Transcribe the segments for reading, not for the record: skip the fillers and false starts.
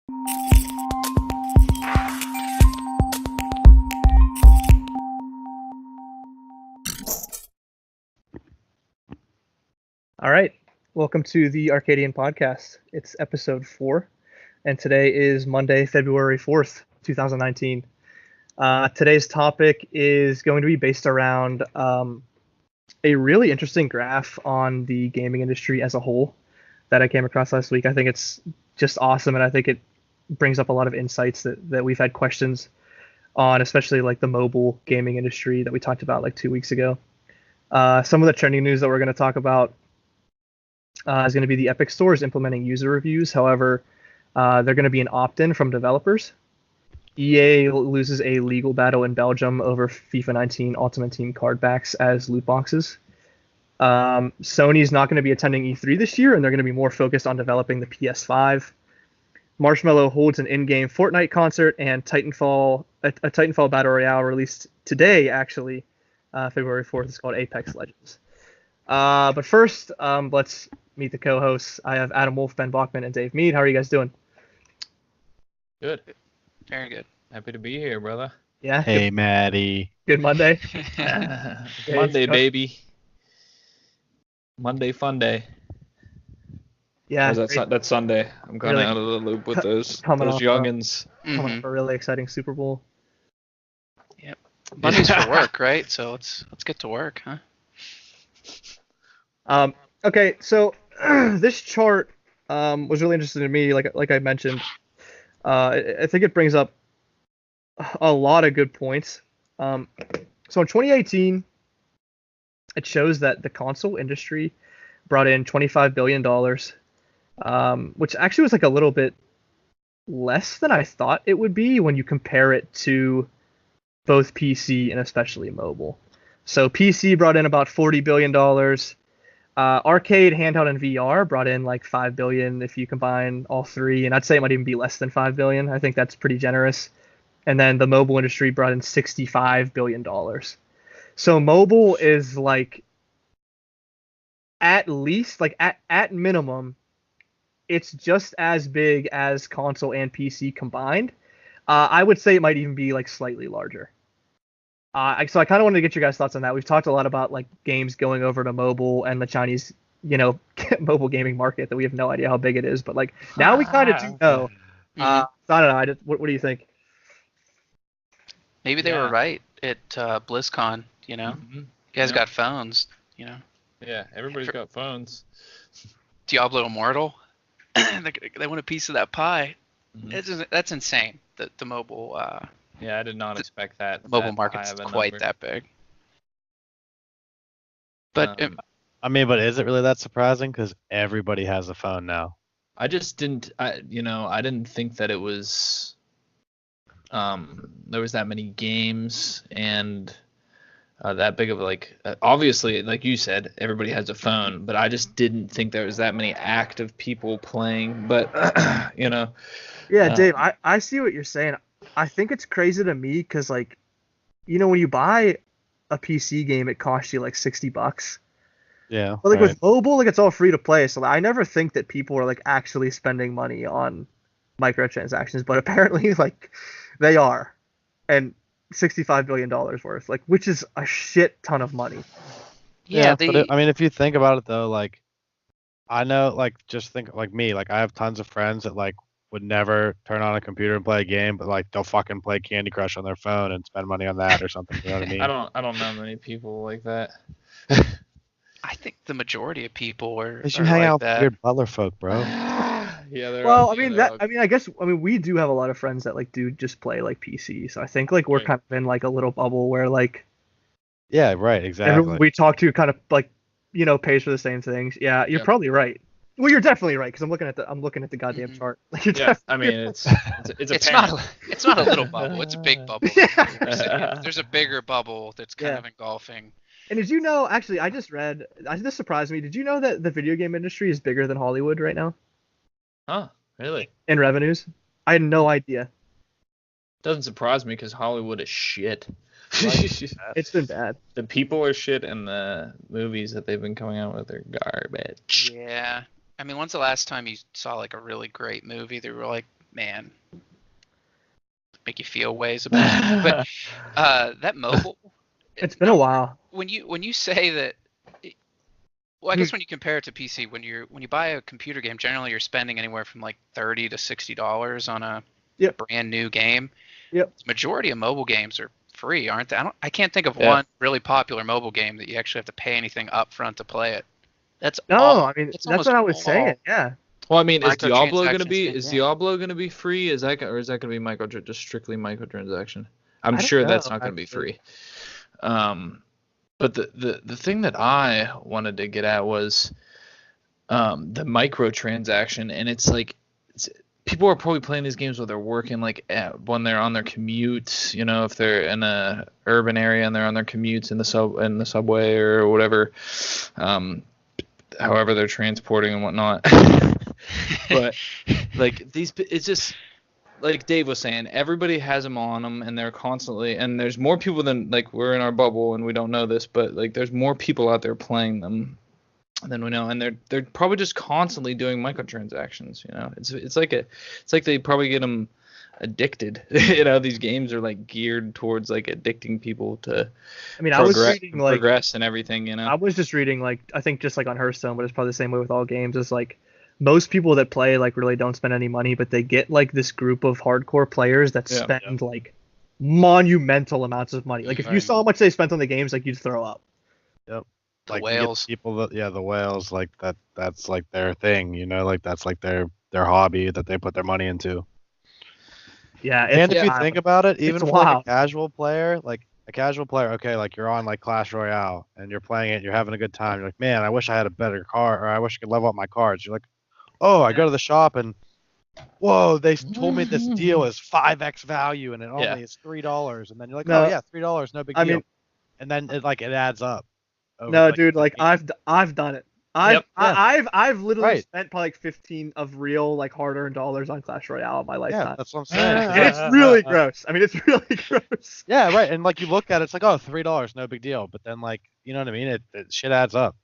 All right, welcome to the Arcadian podcast. It's episode 4, and today is Monday, February 4th, 2019. Today's topic is going to be based around a really interesting graph on the gaming industry as a whole that I came across last week. I think it's just awesome, and I think it brings up a lot of insights that we've had questions on, especially like the mobile gaming industry that we talked about like 2 weeks ago. Some of the trending news that we're going to talk about is going to be the Epic stores implementing user reviews. However, they're going to be an opt-in from developers. EA loses a legal battle in Belgium over FIFA 19 Ultimate Team card backs as loot boxes. Sony's not going to be attending E3 this year, and they're going to be more focused on developing the PS5. Marshmello holds an in-game Fortnite concert, and Titanfall, a Titanfall Battle Royale released today, actually, February 4th. It's called Apex Legends. But first, let's meet the co-hosts. I have Adam Wolf, Ben Bachman, and Dave Mead. How are you guys doing? Good. Very good. Happy to be here, brother. Yeah. Hey, Maddie. Good Monday. Monday, baby. Monday fun day. Yeah. That's Sunday. I'm kind of Really out of the loop with those coming off, youngins. Coming up a really exciting Super Bowl. Yep. Monday's for work, right? So let's get to work, huh? Okay, so this chart was really interesting to me. Like I mentioned, I think it brings up a lot of good points. So in 2018, it shows that the console industry brought in $25 billion, which actually was like a little bit less than I thought it would be when you compare it to both PC and especially mobile. So PC brought in about $40 billion. Arcade, handheld, and VR brought in like $5 billion if you combine all three, and I'd say it might even be less than $5 billion. I think that's pretty generous. And then the mobile industry brought in $65 billion. So mobile is like at least, like at minimum, it's just as big as console and PC combined. I would say it might even be like slightly larger. So I kind of wanted to get your guys' thoughts on that. We've talked a lot about like games going over to mobile and the Chinese, mobile gaming market that we have no idea how big it is. But like now we kind of do know. So I don't know. What do you think? Maybe they were right at BlizzCon. You guys got phones. Yeah, everybody's got phones. Diablo Immortal. They want a piece of that pie. That's insane. The mobile. Yeah, I did not expect that. The mobile market's quite that big. But but is it really that surprising? Because everybody has a phone now. I just didn't. I didn't think that it was. There was that many games and that big of obviously, like you said, everybody has a phone, but I just didn't think there was that many active people playing. But Yeah, Dave, I see what you're saying. I think it's crazy to me because, when you buy a PC game, it costs you like $60. Yeah. But with mobile, it's all free to play. So I never think that people are actually spending money on microtransactions, but apparently they are, and $65 billion worth, which is a shit ton of money. Yeah. But if you think about it though, I know, just think me, I have tons of friends that would never turn on a computer and play a game, but they'll fucking play Candy Crush on their phone and spend money on that or something. You know what I mean? I don't know many people like that. I think the majority of people are. Because you hang like out that. with weird butler folk, bro. Yeah. Well, I guess we do have a lot of friends that do just play PC. So I think we're kind of in a little bubble where Yeah, right, exactly. everyone we talk to kind of pays for the same things. Yeah, you're probably right. Well, you're definitely right because I'm looking at the goddamn chart. Yeah, I mean it's it's not a little bubble. It's a big bubble. Yeah. There's a bigger bubble that's kind of engulfing. And did you know? Actually, I just read. This surprised me. Did you know that the video game industry is bigger than Hollywood right now Huh? Really? in revenues? I had no idea. Doesn't surprise me because Hollywood is shit. It's been bad. The people are shit, and the movies that they've been coming out with are garbage. Yeah. I mean, when's the last time you saw a really great movie that were man, make you feel ways about it. But that mobile. It's been a while. When you say that, well, I guess when you compare it to PC, when you buy a computer game, generally you're spending anywhere from like $30 to $60 on a brand new game. Yep. The majority of mobile games are free, aren't they? I can't think of one really popular mobile game that you actually have to pay anything up front to play it. That's that's what I was saying. Yeah. Well, I mean, is Diablo going to be microtransactions, Diablo going to be free? Or is that going to be just strictly microtransaction? I'm I don't sure know, that's not going to be free. But the thing that I wanted to get at was the microtransaction, and it's like people are probably playing these games while they're working, like when they're on their commutes. You know, if they're in a urban area and they're on their commutes in the subway or whatever, however they're transporting and whatnot. But like it's just like Dave was saying, everybody has them on them, and they're constantly, and there's more people than, like, we're in our bubble and we don't know this, but like there's more people out there playing them than we know, and they're probably just constantly doing microtransactions. You know, it's like they probably get them addicted. You know, these games are like geared towards like addicting people to. I mean, I was reading like progress and everything. You know, I was just reading like, I think just like on Hearthstone, but it's probably the same way with all games. It's like most people that play like really don't spend any money, but they get like this group of hardcore players that spend like monumental amounts of money. Like if you saw how much they spent on the games, like you'd throw up. Yep. The like whales. People that, the whales, like that's like their thing, you know, like that's like their hobby that they put their money into. Yeah. And if you think about it, even for like a casual player, okay, like you're on like Clash Royale and you're playing it, you're having a good time. You're like, man, I wish I had a better card, or I wish I could level up my cards. You're like, oh, I go to the shop and whoa, they told me this deal is 5x value and it only is $3, and then you're like, oh yeah, $3, no big deal. Mean, and then it adds up. No, dude, like I've done it. I've literally spent probably like 15 of real like hard-earned dollars on Clash Royale in my lifetime. Yeah, that's what I'm saying. And it's really gross. I mean, it's really gross. Yeah, right. And like you look at it, it's like, oh, $3, no big deal. But then like, you know what I mean? It shit adds up.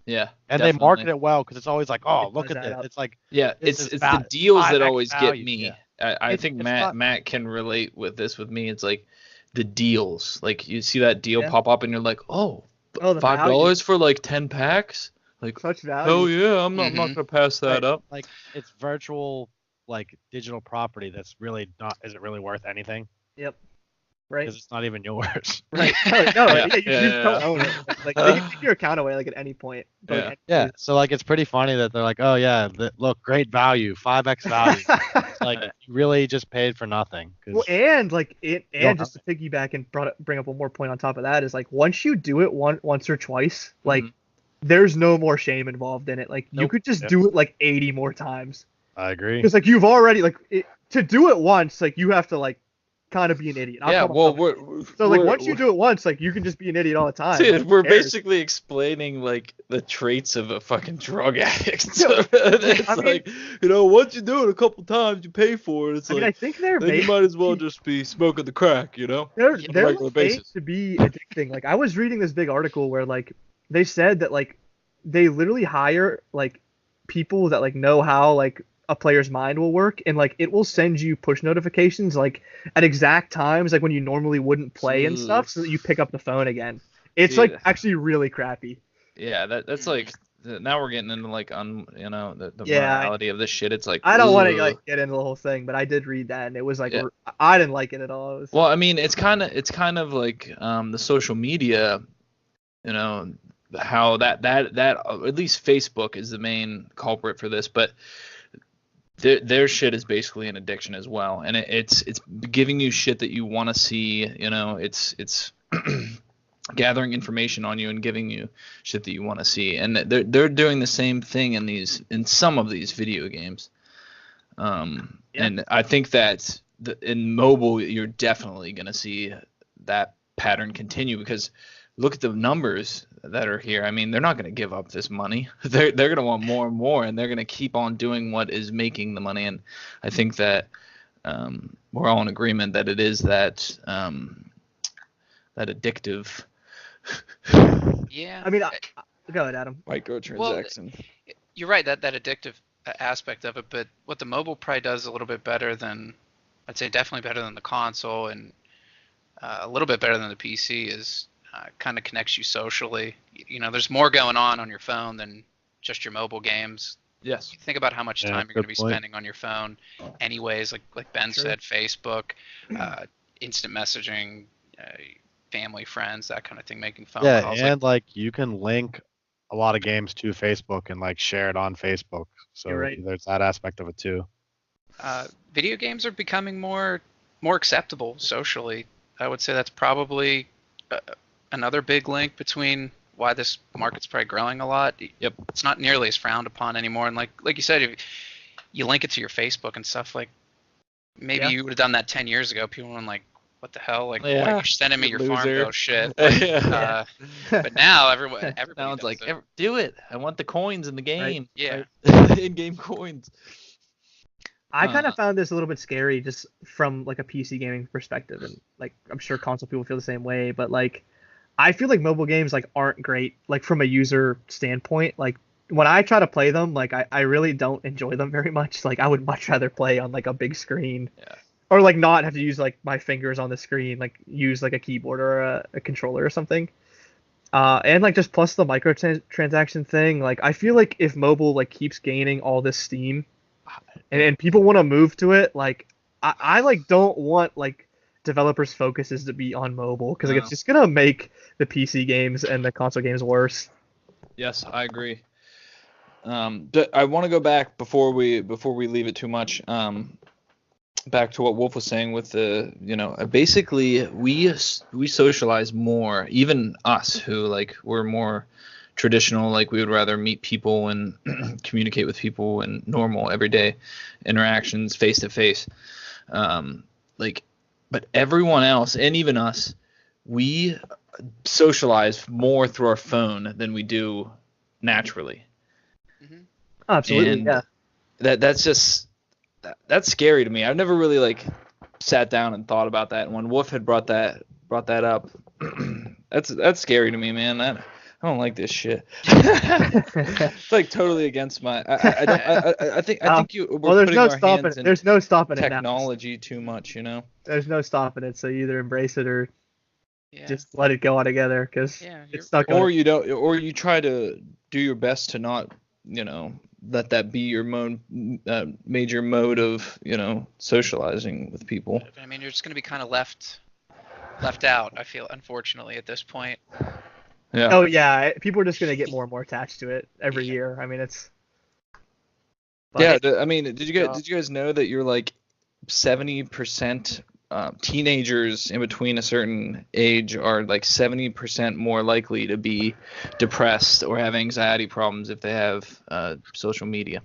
Yeah. And definitely. They market it well because it's always like, oh, look at this. It's like, it's the deals that always get me. Yeah. I think Matt can relate with this with me. It's like the deals. Like you see that deal pop up and you're like, oh, $5 for like 10 packs? Like, such value. Oh yeah, I'm not gonna pass that up. Like it's virtual, like digital property that's really isn't really worth anything. Yep. Right. Because it's not even yours. Right. No. You don't own it. Like they can take your account away like at any point. Yeah. So like it's pretty funny that they're like, oh yeah, look, great value, 5x value. It's like you really just paid for nothing. Well, and just to piggyback and bring up one more point on top of that is like once you do it once or twice, like there's no more shame involved in it. Like you could just do it like 80 more times. I agree. Because like you've already to do it once, like you have to like kind of be an idiot. Once you do it once, like you can just be an idiot all the time. See, we're basically explaining like the traits of a fucking drug addict. It's once you do it a couple times, you pay for it. It's I think you might as well just be smoking the crack, you know? They're made to be addicting. Like I was reading this big article where like they said that like they literally hire like people that like know how like a player's mind will work, and like it will send you push notifications like at exact times like when you normally wouldn't play and stuff, so that you pick up the phone again. It's actually really crappy. Yeah, that's like now we're getting into like the morality of this shit. It's like I don't want to like get into the whole thing, but I did read that and it was like I didn't like it at all. Well, I mean, it's kind of like the social media, you know, how that at least Facebook is the main culprit for this, but their shit is basically an addiction as well, and it's giving you shit that you want to see. You know, it's gathering information on you and giving you shit that you want to see, and they're doing the same thing in some of these video games. And I think that in mobile you're definitely gonna see that pattern continue, because look at the numbers that are here. I mean, they're not going to give up this money. They're going to want more and more, and they're going to keep on doing what is making the money. And I think that we're all in agreement that it is that addictive. Yeah. I mean, go ahead, Adam. Microtransaction. Well, you're right. That addictive aspect of it, but what the mobile probably does a little bit better than, I'd say definitely better than the console, and a little bit better than the PC is kind of connects you socially. You know, there's more going on your phone than just your mobile games. Yes. You think about how much time you're going to be point. spending on your phone anyways, like Ben said, Facebook, instant messaging, family, friends, that kind of thing, making phone calls. And like you can link a lot of games to Facebook and like share it on Facebook. So there's that aspect of it too. Video games are becoming more acceptable socially. I would say that's probably another big link between why this market's probably growing a lot. Yep. It's not nearly as frowned upon anymore. And like you said, if you link it to your Facebook and stuff, like maybe you would have done that 10 years ago. People were like, what the hell? Like, why are you sending me your Farmville shit? Like, but now everybody sounds like, do it. I want the coins in the game. Right? Yeah. In-game coins. I kind of found this a little bit scary just from like a PC gaming perspective, and like I'm sure console people feel the same way, but like I feel like mobile games like aren't great like from a user standpoint. Like when I try to play them, like I really don't enjoy them very much. Like I would much rather play on like a big screen. Yeah. Or like not have to use like my fingers on the screen, like use like a keyboard or a controller or something. And like just plus the microtransaction thing, like I feel like if mobile like keeps gaining all this steam and people want to move to it, like I like don't want like developers' focuses to be on mobile because like it's just gonna make the PC games and the console games worse. Yes, I agree. But I want to go back before we leave it too much. Back to what Wolf was saying with the, basically we socialize more, even us who like we're more traditional, like we would rather meet people and communicate with people and normal everyday interactions face to face. But everyone else and even us, we socialize more through our phone than we do naturally. Mm-hmm. Absolutely, and yeah. That's scary to me. I've never really like sat down and thought about that. And when Wolf had brought that up, that's scary to me, man. I don't like this shit. It's like totally against my. I think we're putting our hands in there's no stopping technology too much, There's no stopping it. So you either embrace it or just let it go altogether because it's not going. Or you don't, or you try to do your best to not, let that be your major mode of socializing with people. I mean, you're just going to be kind of left out, I feel, unfortunately, at this point. Yeah. Oh yeah, people are just going to get more and more attached to it every year. I mean, it's. I mean, did you guys know that you're like 70% teenagers in between a certain age are like 70% more likely to be depressed or have anxiety problems if they have social media.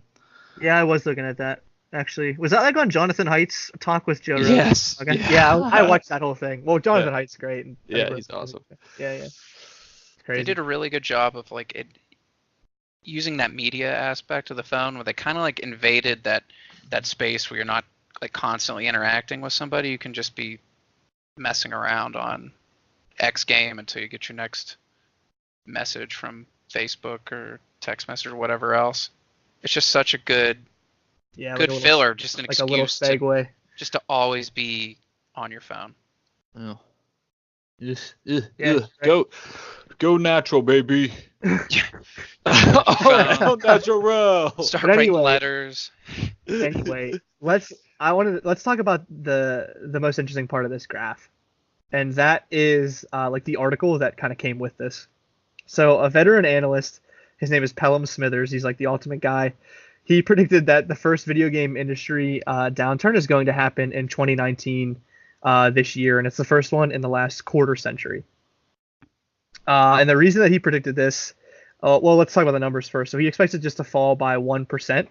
Yeah, I was looking at that actually. Was that like on Jonathan Haidt's talk with Joe Rogan? Yes. Okay. Yeah, I watched that whole thing. Well, Jonathan Haidt's great. Yeah, he's awesome. Yeah. They did a really good job of like using that media aspect of the phone where they kind of like invaded that space where you're not like constantly interacting with somebody. You can just be messing around on X game until you get your next message from Facebook or text message or whatever else. It's just such a good filler, just an excuse a little segue. Just to always be on your phone. Oh. Go natural, baby. Oh, natural. Start writing letters. Anyway, let's talk about the most interesting part of this graph, and that is like the article that kind of came with this. So a veteran analyst, his name is Pelham Smithers. He's like the ultimate guy. He predicted that the first video game industry downturn is going to happen in 2019 this year, and it's the first one in the last quarter century. And the reason that he predicted this, well, let's talk about the numbers first. So he expects it just to fall by 1%,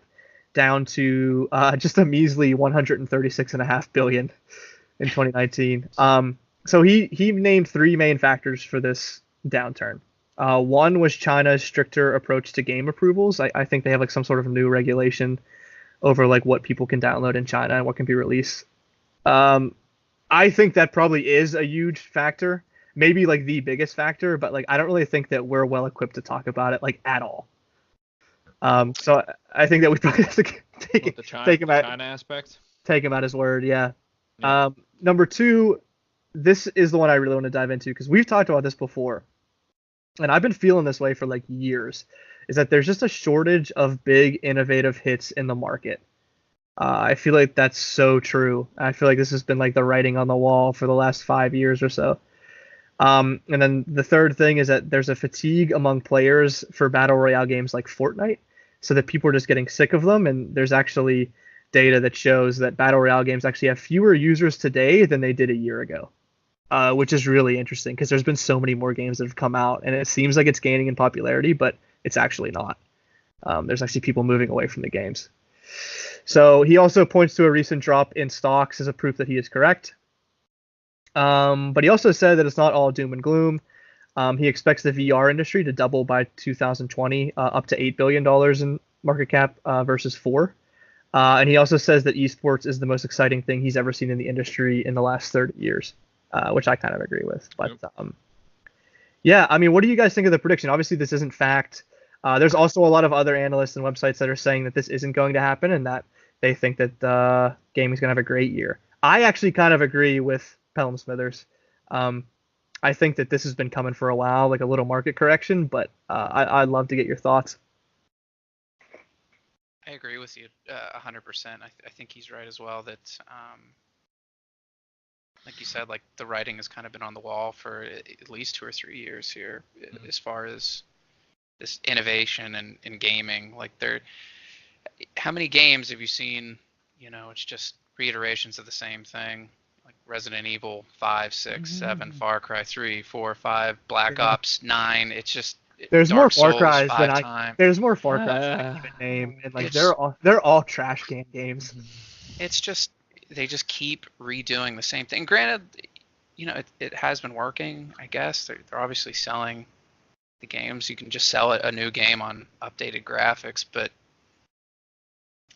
down to just a measly 136.5 billion in 2019. So he named three main factors for this downturn. One was China's stricter approach to game approvals. I think they have like some sort of new regulation over like what people can download in China and what can be released. I think that probably is a huge factor, maybe like the biggest factor, but like I don't really think that we're well equipped to talk about it like at all. So I think that we probably have to take him at China aspect. Take him at his word. Yeah. Yeah. Number two, this is the one I really want to dive into because we've talked about this before, and I've been feeling this way for like years. Is that there's just a shortage of big innovative hits in the market. I feel like that's so true. I feel like this has been like the writing on the wall for the last 5 years or so. And then the third thing is that there's a fatigue among players for battle royale games like Fortnite, so that people are just getting sick of them. And there's actually data that shows that battle royale games actually have fewer users today than they did a year ago, which is really interesting because there's been so many more games that have come out, and it seems like it's gaining in popularity, but it's actually not. There's actually people moving away from the games. So he also points to a recent drop in stocks as a proof that he is correct. But he also said that it's not all doom and gloom. He expects the VR industry to double by 2020, up to $8 billion in market cap versus $4 billion. And he also says that esports is the most exciting thing he's ever seen in the industry in the last 30 years, which I kind of agree with. But yeah, I mean, what do you guys think of the prediction? Obviously, this isn't fact. There's also a lot of other analysts and websites that are saying that this isn't going to happen and that they think that gaming is going to have a great year. I actually kind of agree with Pelham Smithers. I think that this has been coming for a while, like a little market correction, but I'd love to get your thoughts. I agree with you 100%. I think he's right as well that, like you said, like the writing has kind of been on the wall for at least 2 or 3 years here as far as this innovation in gaming. Like how many games have you seen, it's just reiterations of the same thing? Like Resident Evil 5, 6, 7, Far Cry 3, 4, 5, Black Ops 9. It's just there's Dark more Far Souls Cries than 5 times. There's more Far Cries than I can even name, and like they're all trash can games. It's just they just keep redoing the same thing. Granted, it has been working. I guess they're obviously selling the games. You can just sell a new game on updated graphics, but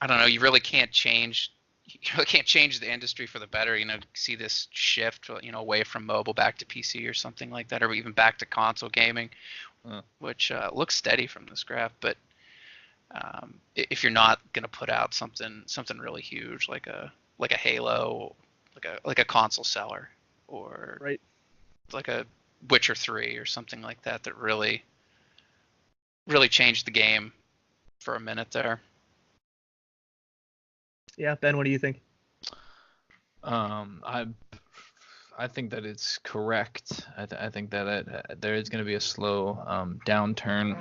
I don't know. You really can't change. You really can't change the industry for the better. See this shift, away from mobile back to PC or something like that, or even back to console gaming, which looks steady from this graph. But if you're not going to put out something really huge like a Halo, like a console seller, or right, like a Witcher 3 or something like that really changed the game for a minute there. Yeah, Ben, what do you think? I think that it's correct. I think that there is going to be a slow downturn.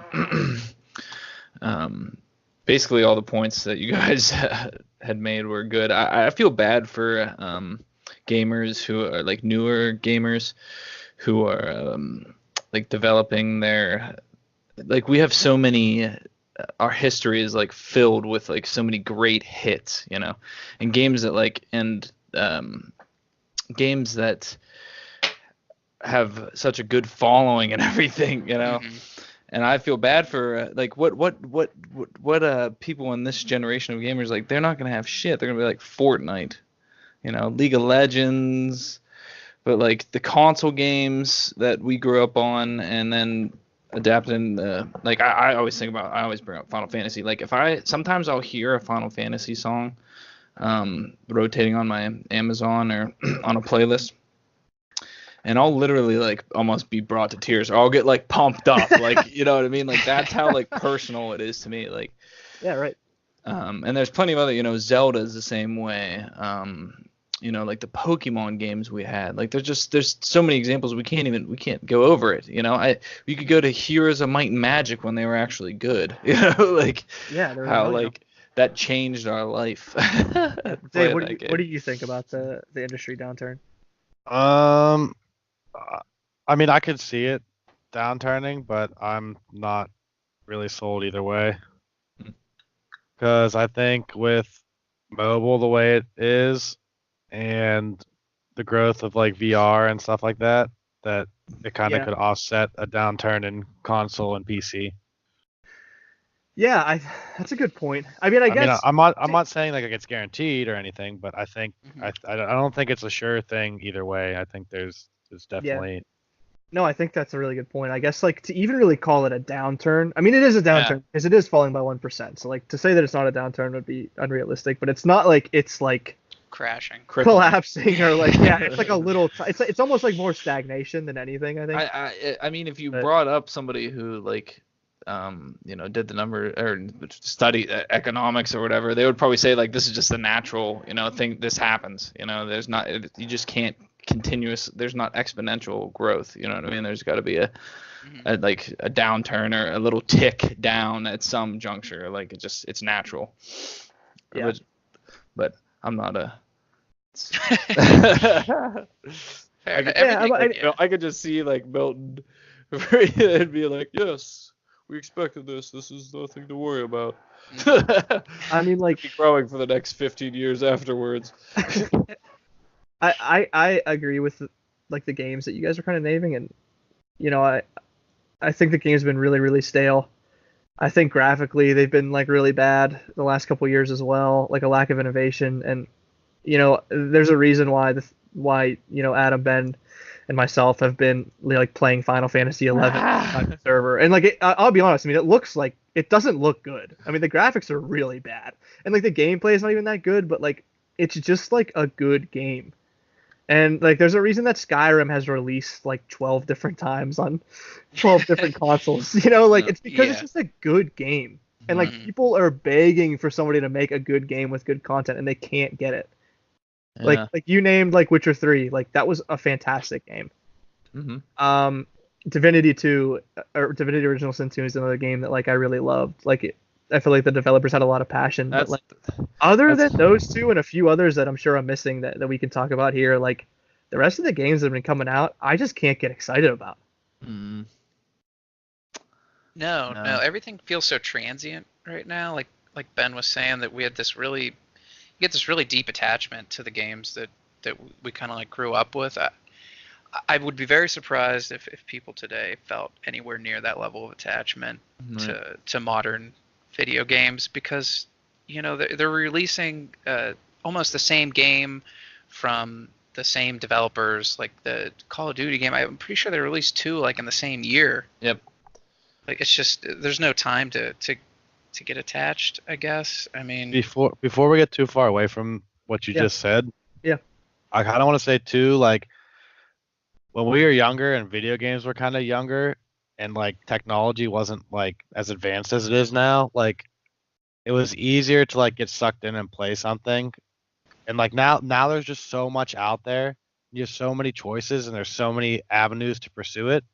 Basically, all the points that you guys had made were good. I feel bad for gamers who are like newer gamers who are like developing their, like, we have so many. Our history is like filled with like so many great hits, and games that games that have such a good following and everything, Mm-hmm. And I feel bad for like what people in this generation of gamers, like, they're not gonna have shit. They're gonna be like Fortnite, League of Legends, but like the console games that we grew up on, and then adapting like I always bring up Final Fantasy. Like sometimes I'll hear a Final Fantasy song rotating on my Amazon or on a playlist, and I'll literally like almost be brought to tears, or I'll get like pumped up, like, you know what I mean? Like that's how like personal it is to me. Like, yeah, right. And there's plenty of other, Zelda is the same way. Like the Pokemon games we had. Like there's so many examples we can't go over it. You could go to Heroes of Might and Magic when they were actually good. Like, yeah, how like that changed our life. Dave, what do you think about the industry downturn? I mean, I could see it downturning, but I'm not really sold either way. Because I think with mobile the way it is, and the growth of like VR and stuff like that, that it kind of could offset a downturn in console and PC. Yeah, that's a good point. I mean, I guess I'm not saying like it's guaranteed or anything, but I think I don't think it's a sure thing either way. I think there's definitely No, I think that's a really good point. I guess like to even really call it a downturn. I mean, it is a downturn because it is falling by 1%. So like to say that it's not a downturn would be unrealistic. But it's not like it's like Crashing, collapsing or like it's like a little. It's almost like more stagnation than anything. I think. I mean, if you brought up somebody who like did the number or study economics or whatever, they would probably say like this is just a natural thing. This happens. There's not you just can't there's not exponential growth. You know what I mean? There's got to be a downturn or a little tick down at some juncture. Like it's natural. Yeah. But I'm not a. I could just see like Milton. It'd be like, yes, we expected this. This is nothing to worry about. I mean, like keep growing for the next 15 years afterwards. I agree with like the games that you guys are kind of naming, and I think the game's been really, really stale. I think graphically they've been like really bad the last couple of years as well, like a lack of innovation. And there's a reason why Adam, Ben, and myself have been like playing Final Fantasy 11 on the server. And like I'll be honest, I mean it doesn't look good. I mean the graphics are really bad, and like the gameplay is not even that good, but like it's just like a good game. And like there's a reason that Skyrim has released like 12 different times on 12 different consoles. It's because it's just a good game. And like people are begging for somebody to make a good game with good content and they can't get it. Yeah. Like you named like Witcher 3, like that was a fantastic game. Mm-hmm. Divinity 2 or Divinity Original Sin 2 is another game that like I really loved. Like I feel like the developers had a lot of passion. But like other than those two and a few others that I'm sure I'm missing that we can talk about here, like the rest of the games that have been coming out, I just can't get excited about. No, everything feels so transient right now. Like Ben was saying, that we had this really deep attachment to the games that we kind of like grew up with. I would be very surprised if people today felt anywhere near that level of attachment to modern video games, because they're releasing almost the same game from the same developers. Like the Call of Duty game, I'm pretty sure they released 2 like in the same year. Yep. Like it's just there's no time to get attached, I guess. I mean, before we get too far away from what you just said, I kind of want to say too, like when we were younger and video games were kind of younger, and like technology wasn't like as advanced as it is now, like it was easier to like get sucked in and play something. And like now there's just so much out there. You have so many choices and there's so many avenues to pursue it.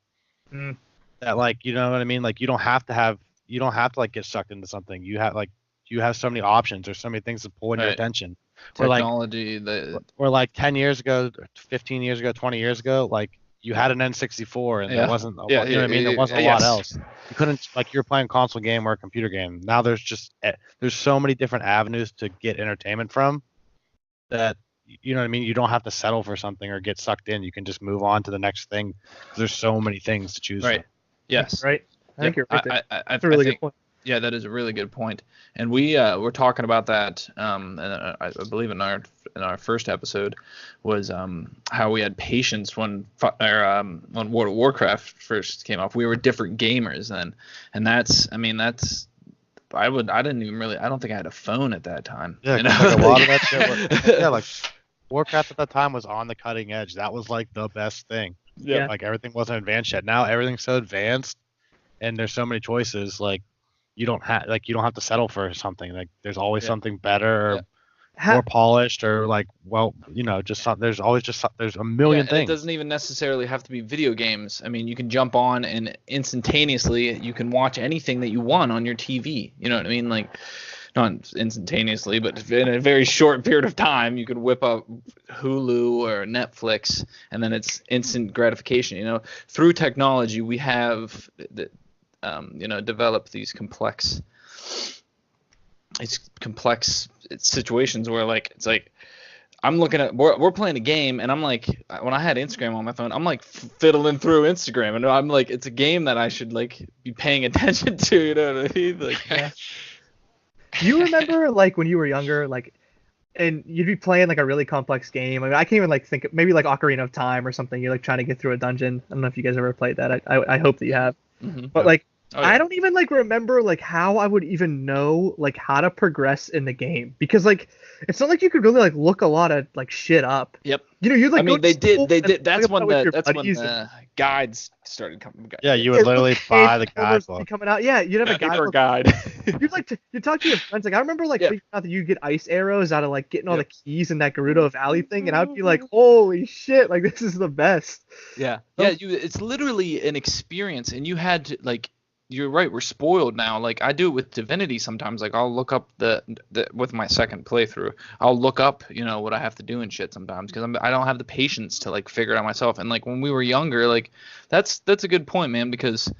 That like, you know what I mean? Like you don't have to like get sucked into something. You have so many options. There's so many things to pull in your attention. Technology or like 10 years ago, 15 years ago, 20 years ago, like you had an N64 and there wasn't, you know what I mean? There wasn't a lot else. You couldn't, like you're playing a console game or a computer game. Now there's so many different avenues to get entertainment from that, you know what I mean? You don't have to settle for something or get sucked in. You can just move on to the next thing. There's so many things to choose from. Yes. Right. I think you're right there. That's a really good point. Yeah, that is a really good point. And we were talking about that, and I believe in our first episode was how we had patience when World of Warcraft first came off. We were different gamers then, and I don't think I had a phone at that time. Yeah, like a lot of that shit. Like Warcraft at that time was on the cutting edge. That was like the best thing. Yeah. Like everything wasn't advanced yet. Now everything's so advanced, and there's so many choices. Like you don't have to settle for something. Like there's always something better or more polished or like, there's always there's a million things. It doesn't even necessarily have to be video games. I mean, you can jump on and instantaneously you can watch anything that you want on your TV. You know what I mean? Like not instantaneously, but in a very short period of time, you could whip up Hulu or Netflix, and then it's instant gratification. Through technology, we have developed these complex situations where like it's like I'm looking at we're playing a game and I'm like, when I had Instagram on my phone, I'm like fiddling through Instagram and I'm like, it's a game that I should like be paying attention to. You know what I mean? Like, Do you remember like when you were younger, like and you'd be playing like a really complex game. I mean, I can't even like think maybe like Ocarina of Time or something. You're like trying to get through a dungeon. I don't know if you guys ever played that. I hope that you have. Mm-hmm. But like Oh, yeah. I don't even like remember like how I would even know like how to progress in the game, because like it's not like you could really like look a lot of like shit up. Yep. You know, you'd like I mean, go to school they and did. That's talk when about it with the your buddies and- guides started coming. Yeah, you would Yeah, literally little buy the games guide would be book. coming out. Yeah, you'd have a Paper guide. guide. You'd like to you talk to your friends. Like I remember like Yeah. figuring out that you get ice arrows out of like getting all Yep. the keys in that Gerudo Valley thing, and I'd be like, holy shit, like this is the best. Yeah. It's literally an experience, and you had to like. You're right. We're spoiled now. Like I do it with Divinity sometimes. Like I'll look up the with my second playthrough. I'll look up, what I have to do and shit sometimes because I don't have the patience to like figure it out myself. And like when we were younger, like that's a good point, man, because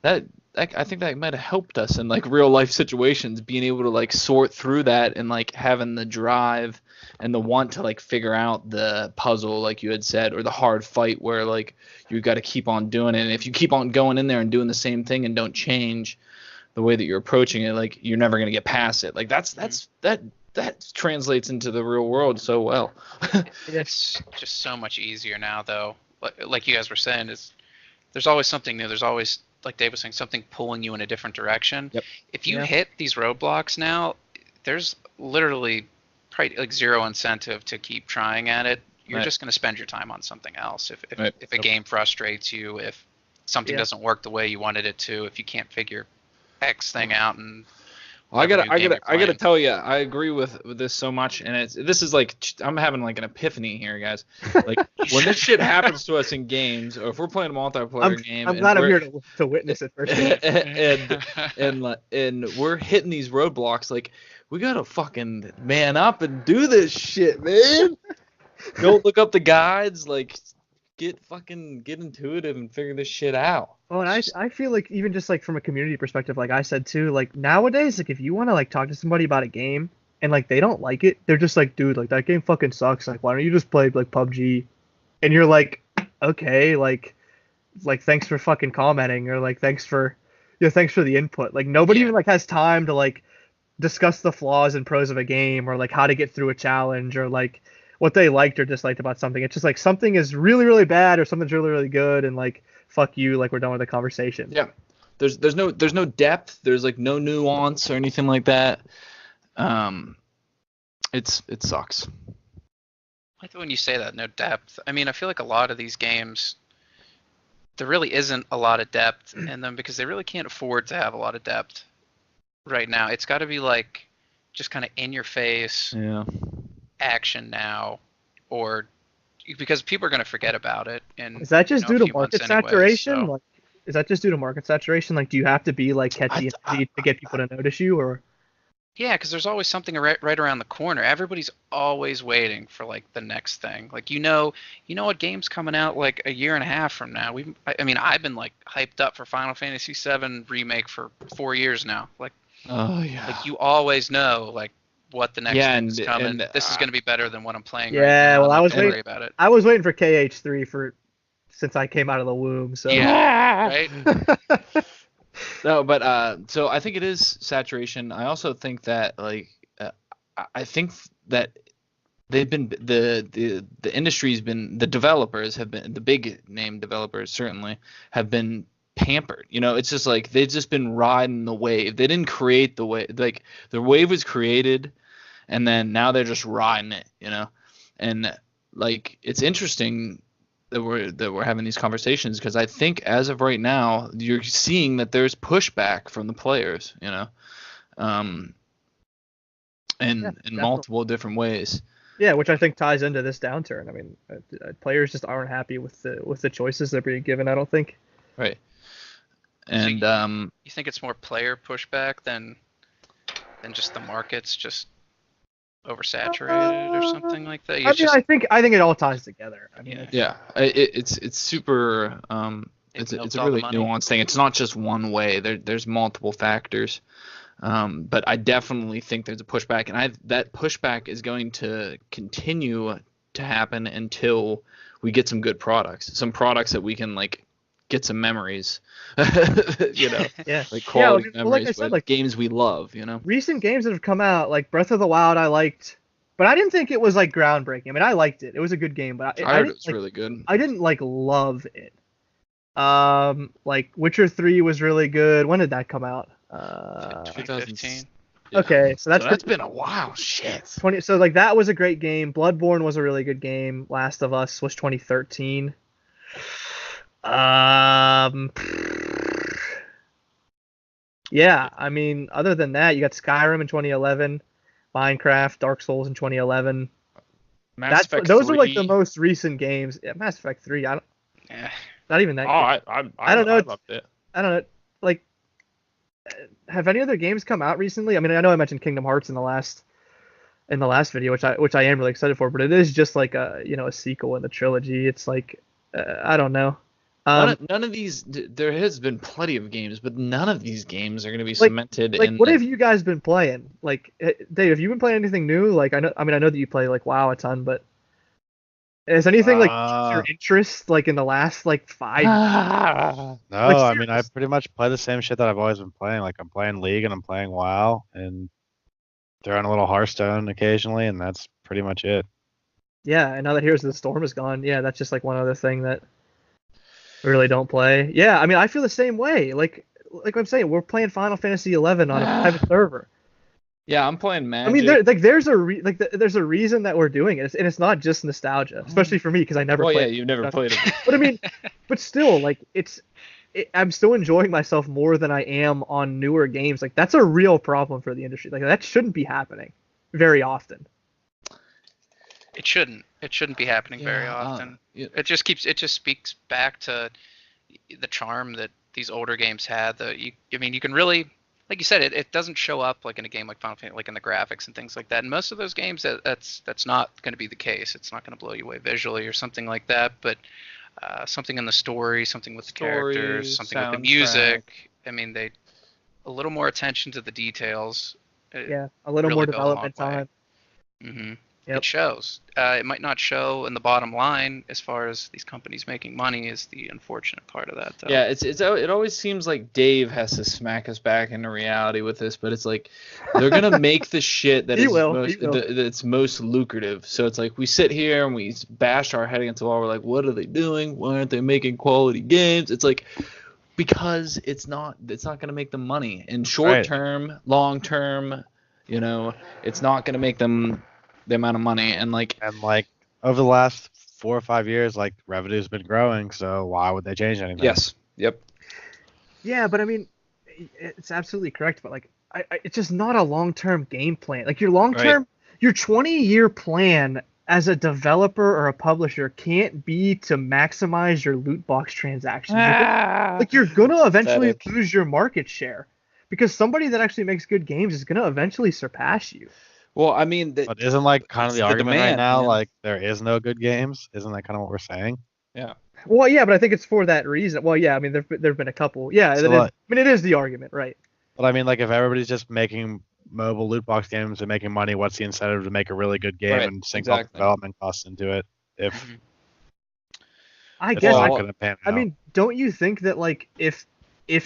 that I think that might have helped us in like real life situations, being able to like sort through that and like having the drive and the want to like figure out the puzzle, like you had said, or the hard fight where like you got to keep on doing it. And if you keep on going in there and doing the same thing and don't change the way that you're approaching it, like you're never gonna get past it. Like that translates into the real world so well. It's just so much easier now, though. Like you guys were saying, there's always something new. There's always, like Dave was saying, something pulling you in a different direction. Yep. If you hit these roadblocks now, there's literally probably like zero incentive to keep trying at it. You're just going to spend your time on something else. If a game frustrates you, if something doesn't work the way you wanted it to, if you can't figure X thing out, and I gotta tell you, I agree with this so much, and this is like I'm having like an epiphany here, guys. Like when this shit happens to us in games, or if we're playing a multiplayer game, I'm glad I'm here to witness it first. and we're hitting these roadblocks, like we gotta fucking man up and do this shit, man. Don't look up the guides, like get intuitive and figure this shit out. Well, and I feel like even just like from a community perspective, like I said too, like nowadays, like if you want to like talk to somebody about a game and like they don't like it, they're just like, dude, like that game fucking sucks. Like why don't you just play like PUBG? And you're like, okay, like thanks for fucking commenting, or like thanks for the input. Like nobody even like has time to like discuss the flaws and pros of a game, or like how to get through a challenge, or like what they liked or disliked about something. It's just like something is really, really bad or something's really, really good, and like fuck you, like we're done with the conversation. Yeah. There's no depth, there's like no nuance or anything like that. It sucks. I like when you say that, no depth. I mean, I feel like a lot of these games, there really isn't a lot of depth in them because they really can't afford to have a lot of depth right now. It's got to be like just kind of in your face. Yeah. Action now, or because people are going to forget about it. And is that just due to market saturation? Anyway, so. Like, is that just due to market saturation? Like, do you have to be like catchy to get people to notice you, or? Yeah, because there's always something right around the corner. Everybody's always waiting for like the next thing. Like you know what game's coming out like a year and a half from now. I've been like hyped up for Final Fantasy VII remake for 4 years now. Like, oh yeah. Like you always know like what the next thing is coming. And this is going to be better than what I'm playing right now. Yeah, well, I was waiting about it. I was waiting for KH3 since I came out of the womb. So yeah, right. No, but so I think it is saturation. I also think that like I think that they've been the industry's been, the developers have been, the big name developers certainly have been pampered. It's just like they've just been riding the wave. They didn't create the wave. Like the wave was created, and then now they're just riding it. And like it's interesting that we're having these conversations, because I think as of right now you're seeing that there's pushback from the players. In multiple different ways. Yeah, which I think ties into this downturn. I mean, players just aren't happy with the choices they're being given, I don't think. Right. And so you think it's more player pushback than just the market's just oversaturated or something like that? I think it all ties together. I mean, it's super it's a really nuanced thing. It's not just one way. There's multiple factors. But I definitely think there's a pushback, and that pushback is going to continue to happen until we get some good products, some products that we can like get some memories, like quality memories, like I said, like games we love, Recent games that have come out, like Breath of the Wild, I liked, but I didn't think it was like groundbreaking. I mean, I liked it. It was a good game, but I heard it was really good. I didn't like love it. Like Witcher 3 was really good. When did that come out? 2015. Okay, so that's been a while. Shit. 20. So like that was a great game. Bloodborne was a really good game. Last of Us was 2013. Yeah, I mean, other than that, you got Skyrim in 2011, Minecraft, Dark Souls in 2011. Those are like the most recent games. Yeah, Mass Effect 3. Not even that. I don't know. I loved it. I don't know. Like, have any other games come out recently? I mean, I know I mentioned Kingdom Hearts in the last video, which I am really excited for, but it is just like a sequel in the trilogy. It's like I don't know. None of these. There has been plenty of games, but none of these games are going to be cemented. What have you guys been playing? Like, Dave, have you been playing anything new? Like, I know that you play like WoW a ton, but has anything like piqued your interest like in the last like 5 years? No, I mean I pretty much play the same shit that I've always been playing. Like I'm playing League and I'm playing WoW and throwing a little Hearthstone occasionally, and that's pretty much it. Yeah, and now that Heroes of the Storm is gone, yeah, that's just like one other thing that we really don't play. Yeah, I mean I feel the same way. Like I'm saying, we're playing Final Fantasy 11 on a private server. Yeah, I'm playing Magic. I mean, there's a reason that we're doing it, and it's not just nostalgia, especially for me because I never. Well, played yeah, you've never played it. But I mean, but still, like I'm still enjoying myself more than I am on newer games. Like that's a real problem for the industry. Like that shouldn't be happening very often. It shouldn't. It shouldn't be happening very often. It just speaks back to the charm that these older games had. You can really. Like you said, it doesn't show up like in a game like Final Fantasy, like in the graphics and things like that. And most of those games, that's not going to be the case. It's not going to blow you away visually or something like that. But something in the story, something with the characters, something with the music. I mean, a little more attention to the details. Yeah, a little more development time. Mm-hmm. Yep. It shows. It might not show in the bottom line as far as these companies making money is the unfortunate part of that. Though. Yeah, it always seems like Dave has to smack us back into reality with this, but it's like they're gonna make the shit that that's most lucrative. So it's like we sit here and we bash our head against the wall. We're like, what are they doing? Why aren't they making quality games? It's like because it's not gonna make them money in short term, long term. It's not gonna make them the amount of money and like over the last 4 or 5 years, like revenue's been growing, so why would they change anything? Yes. Yep. Yeah, but I mean, it's absolutely correct. But like, it's just not a long-term game plan. Like your long-term, your 20-year plan as a developer or a publisher can't be to maximize your loot box transactions. You're gonna eventually lose your market share because somebody that actually makes good games is gonna eventually surpass you. Well, I mean, but isn't like kind of the argument right now, like there is no good games? Isn't that kind of what we're saying? Yeah. Well, yeah, but I think it's for that reason. Well, yeah, I mean, there've been a couple. Yeah, so it is the argument, right? But I mean, like if everybody's just making mobile loot box games and making money, what's the incentive to make a really good game and sink all the development costs into it? I mean, don't you think that like if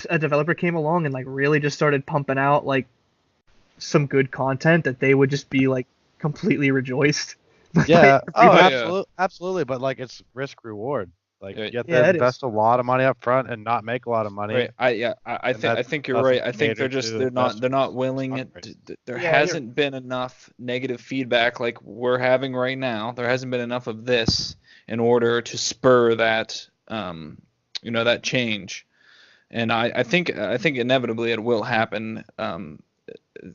a developer came along and like really just started pumping out like some good content that they would just be like completely rejoiced? Yeah. Absolutely. But like it's risk reward. Like you have to invest a lot of money up front and not make a lot of money. Right. I think you're right. I think they're not willing. There hasn't been enough negative feedback like we're having right now. There hasn't been enough of this in order to spur that that change. And I think inevitably it will happen.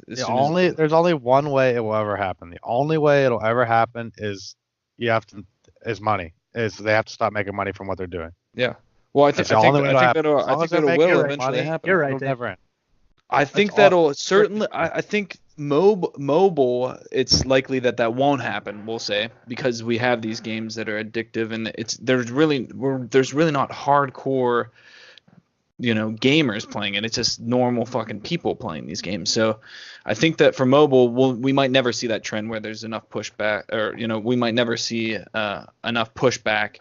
There's only one way it will ever happen. The only way it'll ever happen is money. They have to stop making money from what they're doing. Yeah. Well, I think that'll eventually happen. You're right. Never end. I think that'll certainly. I think mobile. It's likely that won't happen. We'll say because we have these games that are addictive, and there's really not hardcore. Gamers playing it. It's just normal fucking people playing these games. So I think that for mobile, we might never see that trend where there's enough pushback or, we might never see enough pushback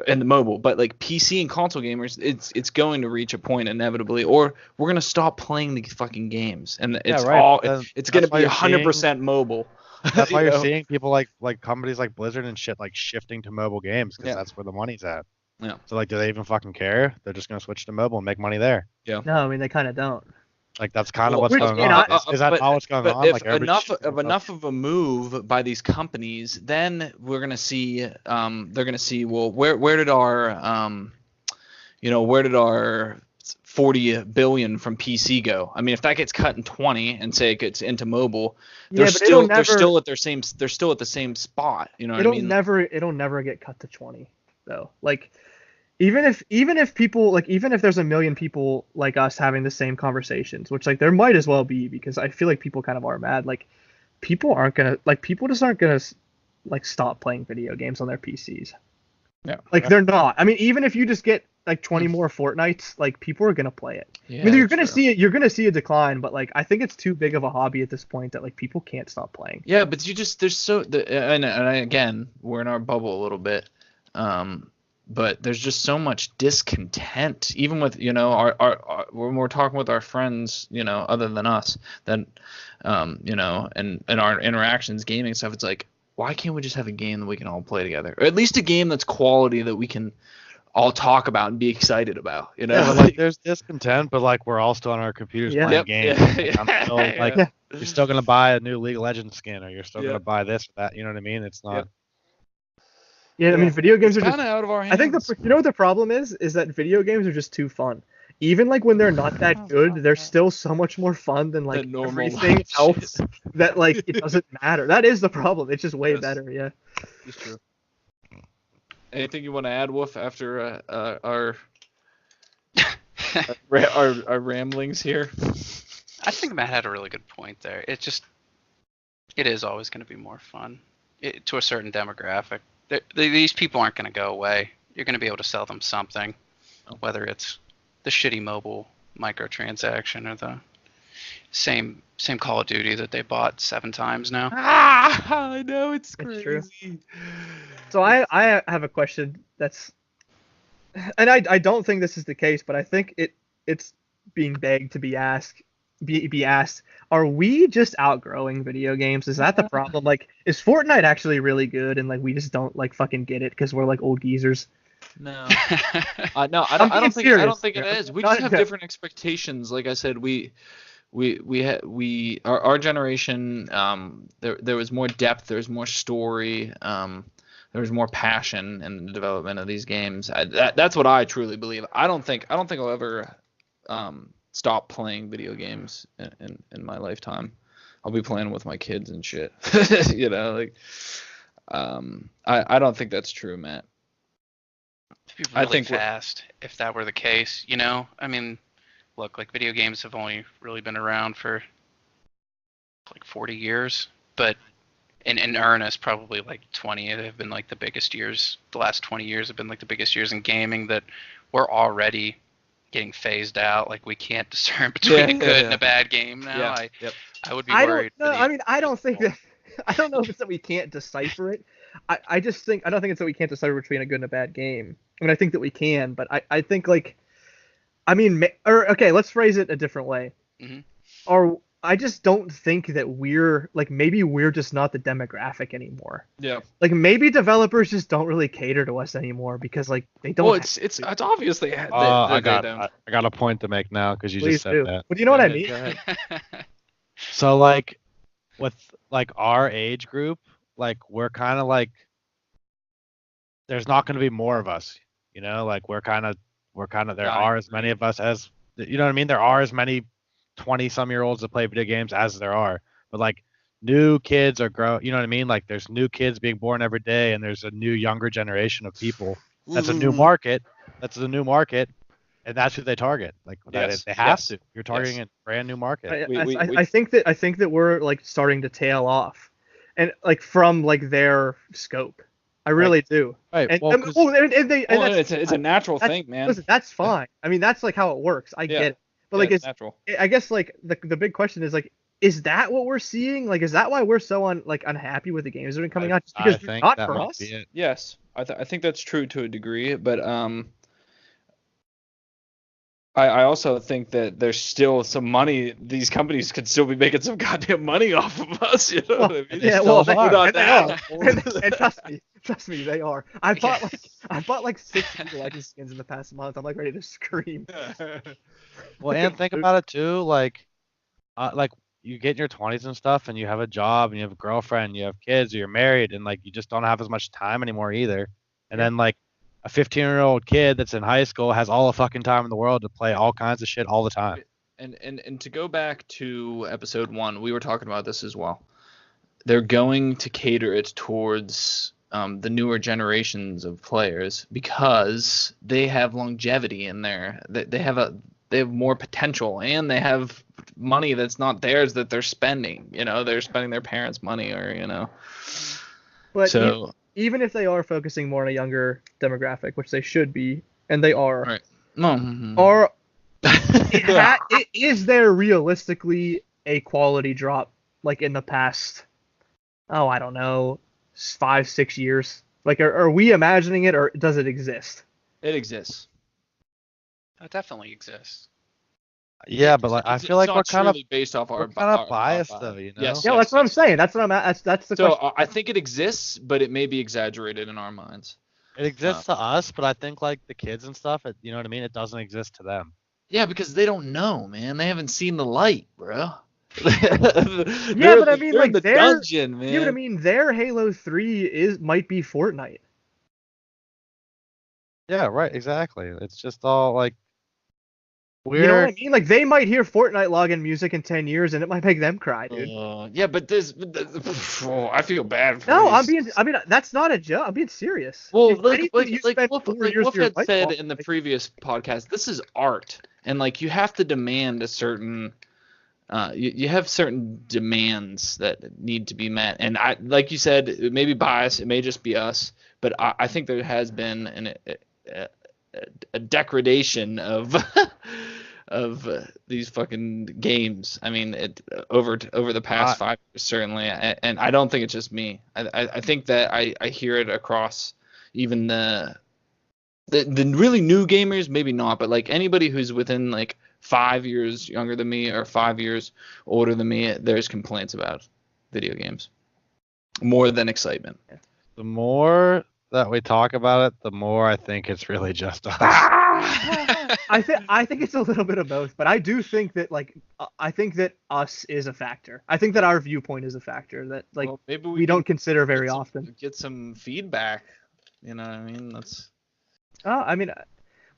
in the mobile. But like PC and console gamers, it's going to reach a point inevitably, or we're going to stop playing the fucking games. And it's going to be 100% mobile. That's why You you're know? seeing people like companies like Blizzard and shit like shifting to mobile games because Yeah. that's where the money's at. Yeah. So like, do they even fucking care? They're just gonna switch to mobile and make money there. Yeah. No, I mean they kind of don't. Like that's kind of Well, what's Which, going you on. know, Is that not what's going But on? if Like enough of a move by these companies, then we're gonna see. They're gonna see. Well, where did our where did our 40 billion from PC go? I mean, if that gets cut in 20 and say it gets into mobile, they're still at their same. They're still at the same spot. You know what I mean? It'll never get cut to 20 though. Like even if people like even if there's a million people like us having the same conversations, which like there might as well be because I feel like people kind of are mad. Like people just aren't gonna like stop playing video games on their PCs. Yeah. Like they're not. I mean, even if you just get like 20 more Fortnites, like people are gonna play it. Yeah, I mean, you're gonna see a decline, but like I think it's too big of a hobby at this point that like people can't stop playing. Yeah, but and again, we're in our bubble a little bit. But there's just so much discontent, even with our when we're talking with our friends, other than us, then and our interactions, gaming stuff. It's like, why can't we just have a game that we can all play together, or at least a game that's quality that we can all talk about and be excited about? Yeah, but like there's discontent, but like we're all still on our computers playing games. I'm still like, you're still gonna buy a new League of Legends skin, or you're still gonna buy this or that. You know what I mean? It's not. Yeah, I mean, video games are kind just of out of our hands. I think what the problem is that video games are just too fun. Even like when they're not that good, they're still so much more fun than like everything else that like it doesn't matter. That is the problem. It's just way better. Yeah. It's true. Anything you want to add, Wolf, after our ramblings here? I think Matt had a really good point there. It is always going to be more fun to a certain demographic. These people aren't going to go away. You're going to be able to sell them something, whether it's the shitty mobile microtransaction or the same Call of Duty that they bought 7 times now. I know, it's crazy. True. So I have a question that's, and I don't think this is the case, but I think it's being begged to be asked. Be asked, are we just outgrowing video games? Is that the problem? Like, is Fortnite actually really good and like we just don't like fucking get it because we're like old geezers? No, I don't think it is. We just have different expectations. Like I said, our generation, there was more depth, there was more story, there was more passion in the development of these games. That's what I truly believe. I don't think I'll ever stop playing video games in my lifetime. I'll be playing with my kids and shit. I don't think that's true, Matt. It'd be really fast if that were the case. I mean, look, like video games have only really been around for like 40 years, but in earnest, probably like 20 have been like the biggest years. The last 20 years have been like the biggest years in gaming that we're already getting phased out. Like we can't discern between a good and a bad game now. I would be worried. I don't think that. I don't know if it's that we can't decipher it. I don't think it's that we can't decipher between a good and a bad game. I mean, I think that we can, but I think like, I mean, okay, let's phrase it a different way. Mm-hmm. I just don't think that maybe we're just not the demographic anymore. Yeah. Like maybe developers just don't really cater to us anymore because like they don't. Well, it's obviously. I got a point to make now because you just said that. But you know what I mean? So like, with like our age group, like we're kind of like, there's not going to be more of us. Like we're kind of there are as many of us as you know what I mean. There are as many 20-some-year-olds that play video games as there are, but like new kids are growing. You know what I mean? Like there's new kids being born every day, and there's a new younger generation of people. That's a new market. And that's who they target. Like they have to. You're targeting a brand new market. I think that we're like starting to tail off, and like from like their scope. I really do. Right. It's a natural thing, man. Listen, that's fine. I mean, that's like how it works. I get it. But like, it's natural. I guess like the big question is like, is that what we're seeing? Like, is that why we're so unhappy with the games that have been coming out? Just because they're not for us? Yes, I think that's true to a degree, but I also think that there's still some money. These companies could still be making some goddamn money off of us. You know what I mean? Yeah, well, Still they are. are. And they are. Assholes. And trust me, they are. I Yes. bought like 6 League of Legends skins in the past month. I'm like ready to scream. Well, and think about it too, like you get in your 20s and stuff, and you have a job, and you have a girlfriend, you have kids, or you're married, and like you just don't have as much time anymore either. And then like a 15-year-old kid that's in high school has all the fucking time in the world to play all kinds of shit all the time. And to go back to episode 1, we were talking about this as well. They're going to cater it towards the newer generations of players because they have longevity in there. They have more potential, and they have money that's not theirs that they're spending. You know, they're spending their parents' money, or you know. But So even if they are focusing more on a younger demographic, which they should be, and they are, right. No. are is there realistically a quality drop like in the past? Oh, I don't know, 5-6 years. Like, are we imagining it, or does it exist? It exists. It definitely exists. Yeah, but like I feel like we're kind of based off our biased our- though, you know. Yes. Yeah, that's what I'm saying. That's what I'm at. That's the So question. I think it exists, but it may be exaggerated in our minds. It exists to us, but I think like the kids and stuff, you know what I mean? It doesn't exist to them. Yeah, because they don't know, man. They haven't seen the light, bro. Yeah, but I mean, like, the they're- dungeon, man. Yeah, but I mean, their Halo 3 might be Fortnite. Yeah, right, exactly. It's just all like weird. You know what I mean? Like, they might hear Fortnite login music in 10 years, and it might make them cry, dude. Yeah, but I feel bad for No, these. I mean, that's not a joke. I'm being serious. Well, If like anything, you spend Wolf 4 years of your had life said on, in the like, previous podcast, this is art, and like you have to demand a certain, you have certain demands that need to be met, and I, like you said, it may be biased, it may just be us, but I think there has been a degradation of of these fucking games. I mean, over the past 5 years, certainly, and I don't think it's just me. I think that I hear it across even the really new gamers, maybe not, but like anybody who's within like 5 years younger than me or 5 years older than me, there's complaints about video games more than excitement. The more that we talk about it, the more I think it's really just us. I think it's a little bit of both, but I do think that I think that us is a factor. I think that our viewpoint is a factor that maybe we don't consider very often. Get some feedback. You know what I mean? That's. I mean,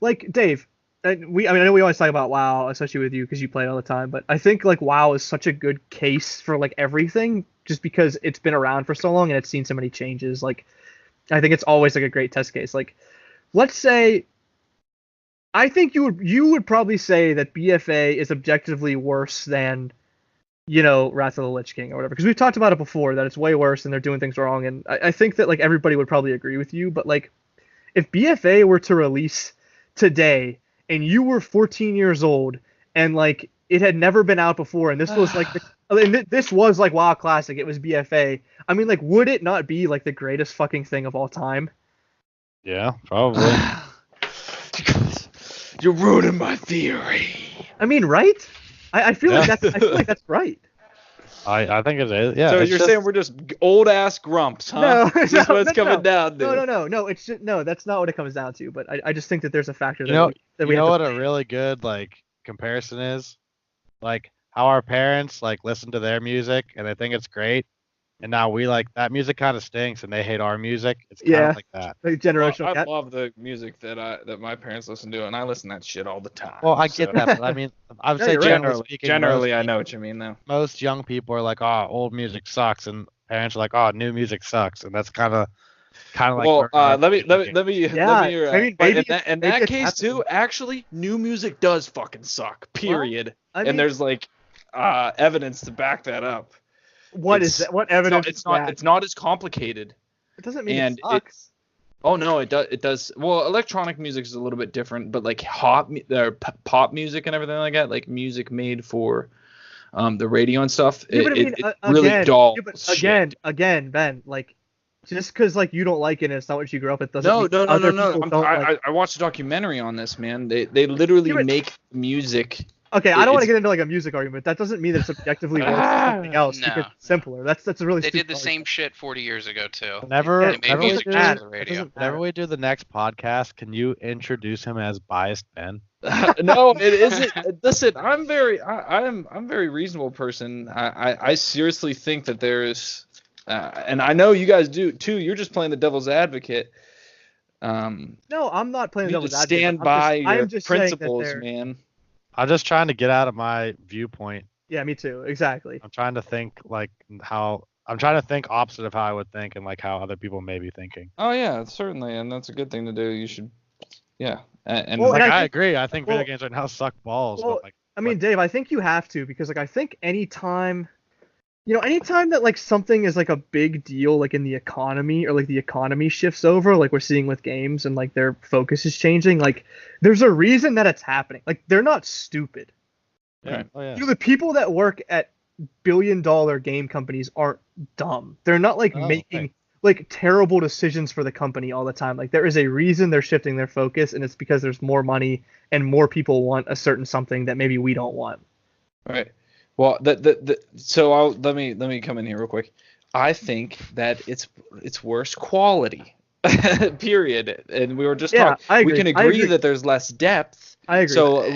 like Dave, I know we always talk about WoW, especially with you because you play it all the time. But I think like WoW is such a good case for like everything, just because it's been around for so long and it's seen so many changes. Like, I think it's always like a great test case. Like, let's say, I think you would probably say that BFA is objectively worse than, you know, Wrath of the Lich King or whatever, because we've talked about it before that it's way worse and they're doing things wrong, and I think that like everybody would probably agree with you. But like, if BFA were to release today and you were 14 years old and like it had never been out before, and this was like this was like WoW Classic, it was BFA. I mean, like, would it not be like the greatest fucking thing of all time? Yeah, probably. You're ruining my theory. I mean, right? I feel like that's right. I think it is. Yeah. So you're saying we're just old ass grumps, huh? No, Is this what it's coming down to? No. It's just, no, that's not what it comes down to. But I just think that there's a factor You know, that we you have know to what a really good like comparison is? Like how our parents like listen to their music and they think it's great, and now we like that music kind of stinks and they hate our music. It's kind of like that. Like generational. Well, I gap. love the music that my parents listen to, and I to that shit all the time. Well, I get that, but I mean, I would No, say you're right. generally speaking, Generally, I know what you mean, though. most young people are like, "Oh, old music sucks," and parents are like, "Oh, new music sucks," and that's kind of like. Well, let me. Yeah, I mean, maybe in that case too, actually, new music does fucking suck. Period. I mean, and there's like evidence to back that up. What is that? What evidence? It's not as complicated. It doesn't mean and it sucks. Oh no, it does. It does. Well, electronic music is a little bit different, but like pop music and everything like that, like music made for the radio and stuff. Yeah, but I mean, really dull. Yeah, but again, Ben, like, Just because like you don't like it and it's not what you grew up with doesn't No, mean no, no, other no, no. people don't like. I watched a documentary on this, man. They literally Yeah, but- make music. Okay, I don't want to It's get into like a music argument. That doesn't mean that it's objectively worse than something else No, because it's no. simpler. That's a really They stupid did the same argument. shit 40 years ago too. Whenever, Yeah, They made whenever we music do, just matter. for the It radio. doesn't whenever matter. we do the next podcast, can you introduce him as biased Ben? No, it isn't. Listen, I'm very reasonable person. I seriously think that there's, and I know you guys do too. You're just playing the devil's advocate. No, I'm not playing You the need devil's to advocate. stand by your I'm just saying that principles, they're. man. I'm just trying to get out of my viewpoint. Yeah, me too. Exactly. I'm trying to think like how I'm trying to think opposite of how I would think and like how other people may be thinking. Oh yeah, certainly, and that's a good thing to do. You should, yeah, and Well, Like and I I agree. I think video well- games right now suck balls, well, but like I mean, Dave, I think you have to because like I think anytime that like something is like a big deal like in the economy or like the economy shifts over like we're seeing with games and like their focus is changing, like there's a reason that it's happening. Like they're not stupid. Right. oh yeah. You know, the people that work at billion-dollar game companies aren't dumb. They're not like Oh, making right. like terrible decisions for the company all the time. Like there is a reason they're shifting their focus, and it's because there's more money and more people want a certain something that maybe we don't want. Right. Well, so let me come in here real quick. I think that it's worse quality. Period. And we were just Yeah, talking. I We agree. can I agree agree. that there's less depth. I agree. So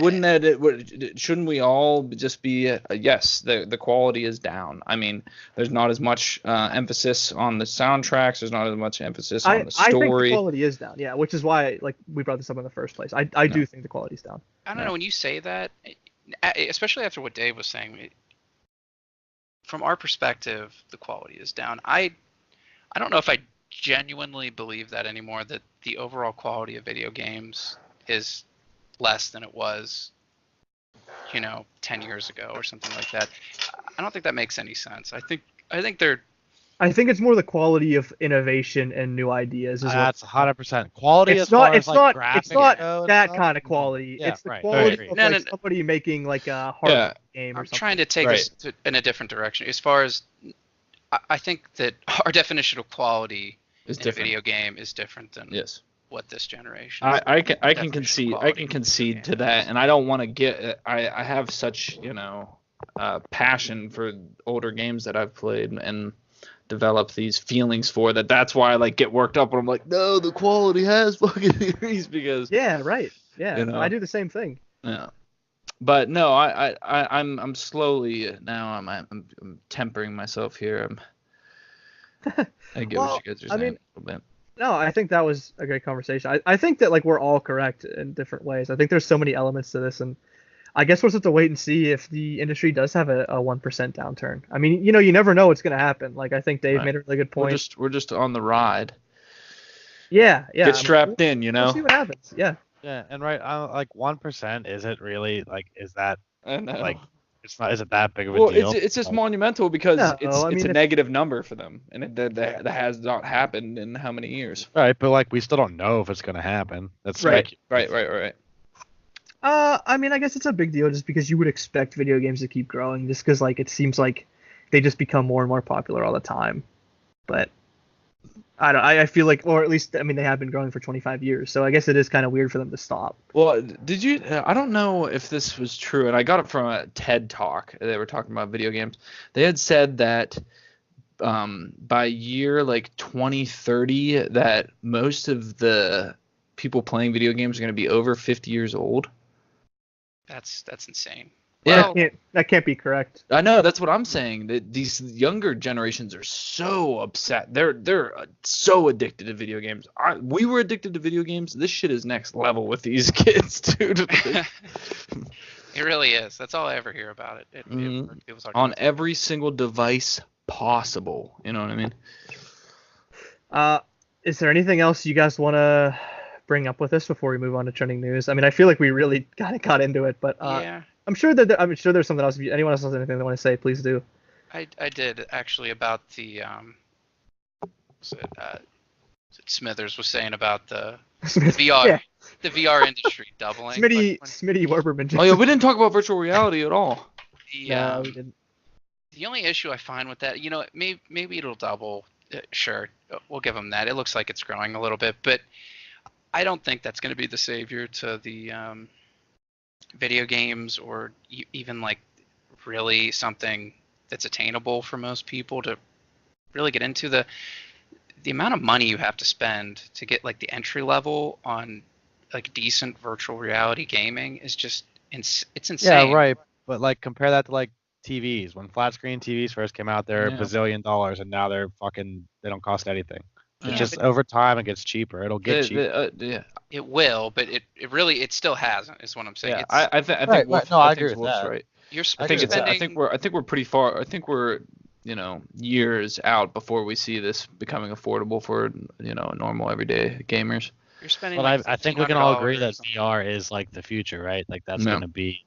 shouldn't we all just be yes, the quality is down. I mean, there's not as much emphasis on the soundtracks. There's not as much emphasis on the I think the story. quality is down. Yeah, which is why like we brought this up in the first place. I do think the quality's down. I don't know, when you say that, especially after what Dave was saying, from our perspective, the quality is down. I don't know if I genuinely believe that anymore, that the overall quality of video games is less than it was, 10 years ago or something like that. I don't think that makes any sense. I think they're I think it's more the quality of innovation and new ideas. That's 100% quality. It's as not. far It's as, not. like, It's graphics not go and that stuff. kind of quality. Yeah, It's the right. quality Very of No, like no, somebody making like a hard Yeah. game or I'm something. trying to take us in a different direction. As far as I think that our definition of quality It's in a different. video game is different than Yes. what this generation. I can definition of concede quality. to that, and I don't want to get I have such passion for older games that I've played and developed these feelings for that. That's why I like get worked up when I'm like, no, the quality has fucking increased because Yeah. Right. Yeah. I do the same thing. yeah. But no, I'm slowly now I'm tempering myself here. I get Well, what you guys are I saying mean, a little bit. No, I think that was a great conversation. I think that like we're all correct in different ways. I think there's so many elements to this, and I guess we'll just have to wait and see if the industry does have a 1% downturn. I mean, you never know what's going to happen. Like I think Dave Right. made a really good point. We're just on the ride. Yeah. Get strapped in, We'll see what happens. Yeah. Yeah, and right, like 1%, is it really like is that I know. like it's not? Is it that big of a Well, deal? it's just monumental because No, it's I mean, a if- negative number for them, and that has not happened in how many years? Right, but like we still don't know if it's gonna happen. That's Right. Right. I mean, I guess it's a big deal just because you would expect video games to keep growing, just because like it seems like they just become more and more popular all the time. But I feel like, or at least I mean, they have been growing for 25 years, so I guess it is kind of weird for them to stop. Well, did you? I don't know if this was true, and I got it from a TED talk. They were talking about video games. They had said that by year like 2030, that most of the people playing video games are going to be over 50 years old. That's insane. Yeah. Well, That can't be correct. I know, that's what I'm saying. That these younger generations are so upset. They're so addicted to video games. We were addicted to video games. This shit is next level with these kids, dude. it really is. That's all I ever hear about it. Mhm. People talk On about every single device possible. You know what I mean? Is there anything else you guys want to bring up with this before we move on to trending news? I mean, I feel like we really kind of got into it, but yeah, I'm sure there's something else. If anyone else has anything they want to say, please do. I did actually about the Smithers was saying about the VR Yeah. the VR industry doubling. Smitty Werberman. Oh yeah, we didn't talk about virtual reality at all. No, we didn't. The only issue I find with that, maybe it'll double, sure, we'll give them that. It looks like it's growing a little bit, but I don't think that's going to be the savior to the video games, or even like really something that's attainable for most people to really get into. The amount of money you have to spend to get like the entry level on like decent virtual reality gaming is just it's insane. Yeah, right. But like compare that to like TVs. When flat screen TVs first came out, they're a bazillion dollars, and now they don't cost anything. It's just over time it gets cheaper. It'll get cheaper. It will, but it still hasn't. Is what I'm saying. Yeah, I think Wolf, no, I agree with Wolf's that. right. I think we're pretty far. I think we're years out before we see this becoming affordable for normal everyday gamers. You're spending. But I think we can all agree that VR is like the future, right? Like that's going to be.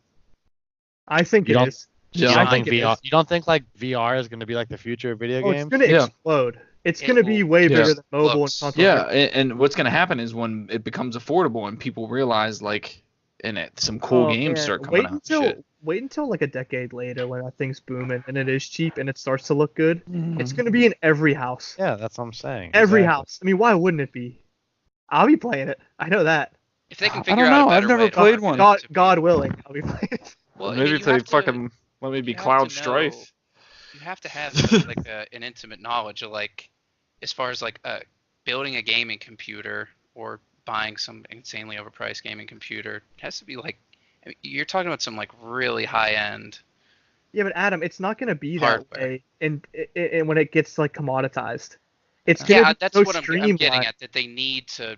I think it is. You don't think VR? You don't think like VR is going to be like the future of video games? It's going to explode. It's going to be way bigger than mobile and console. Yeah, and what's going to happen is when it becomes affordable and people realize some cool games start coming out. Wait until like a decade later when that thing's booming and it is cheap and it starts to look good. Mm-hmm. It's going to be in every house. Yeah, that's what I'm saying. Every house. I mean, why wouldn't it be? I'll be playing it. I know that. If they can figure out a better I've never played one. God willing, I'll be playing it. Well, maybe play fucking. Let me be Cloud Strife. You have to have like an intimate knowledge of like, as far as like building a gaming computer or buying some insanely overpriced gaming computer. It has to be like, I mean, you're talking about some like really high end. Yeah, but Adam, it's not going to be that way, and when it gets like commoditized, it's going to be that's so what I'm getting at. That they need to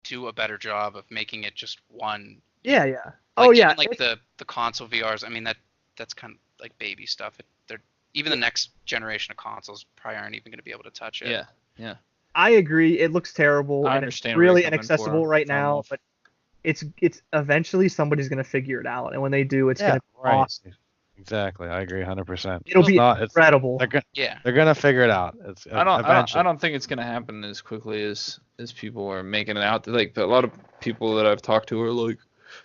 do a better job of making it just one. Yeah. Like, even like the console VRs. I mean that's kind of like baby stuff. Even the next generation of consoles probably aren't even going to be able to touch it. Yeah. I agree. It looks terrible. I and understand. It's really inaccessible right now, but it's eventually somebody's going to figure it out, and when they do, it's going to be awesome. Exactly. I agree 100%. It'll be incredible. They're going to figure it out. I don't think it's going to happen as quickly as people are making it out. Like a lot of people that I've talked to are like,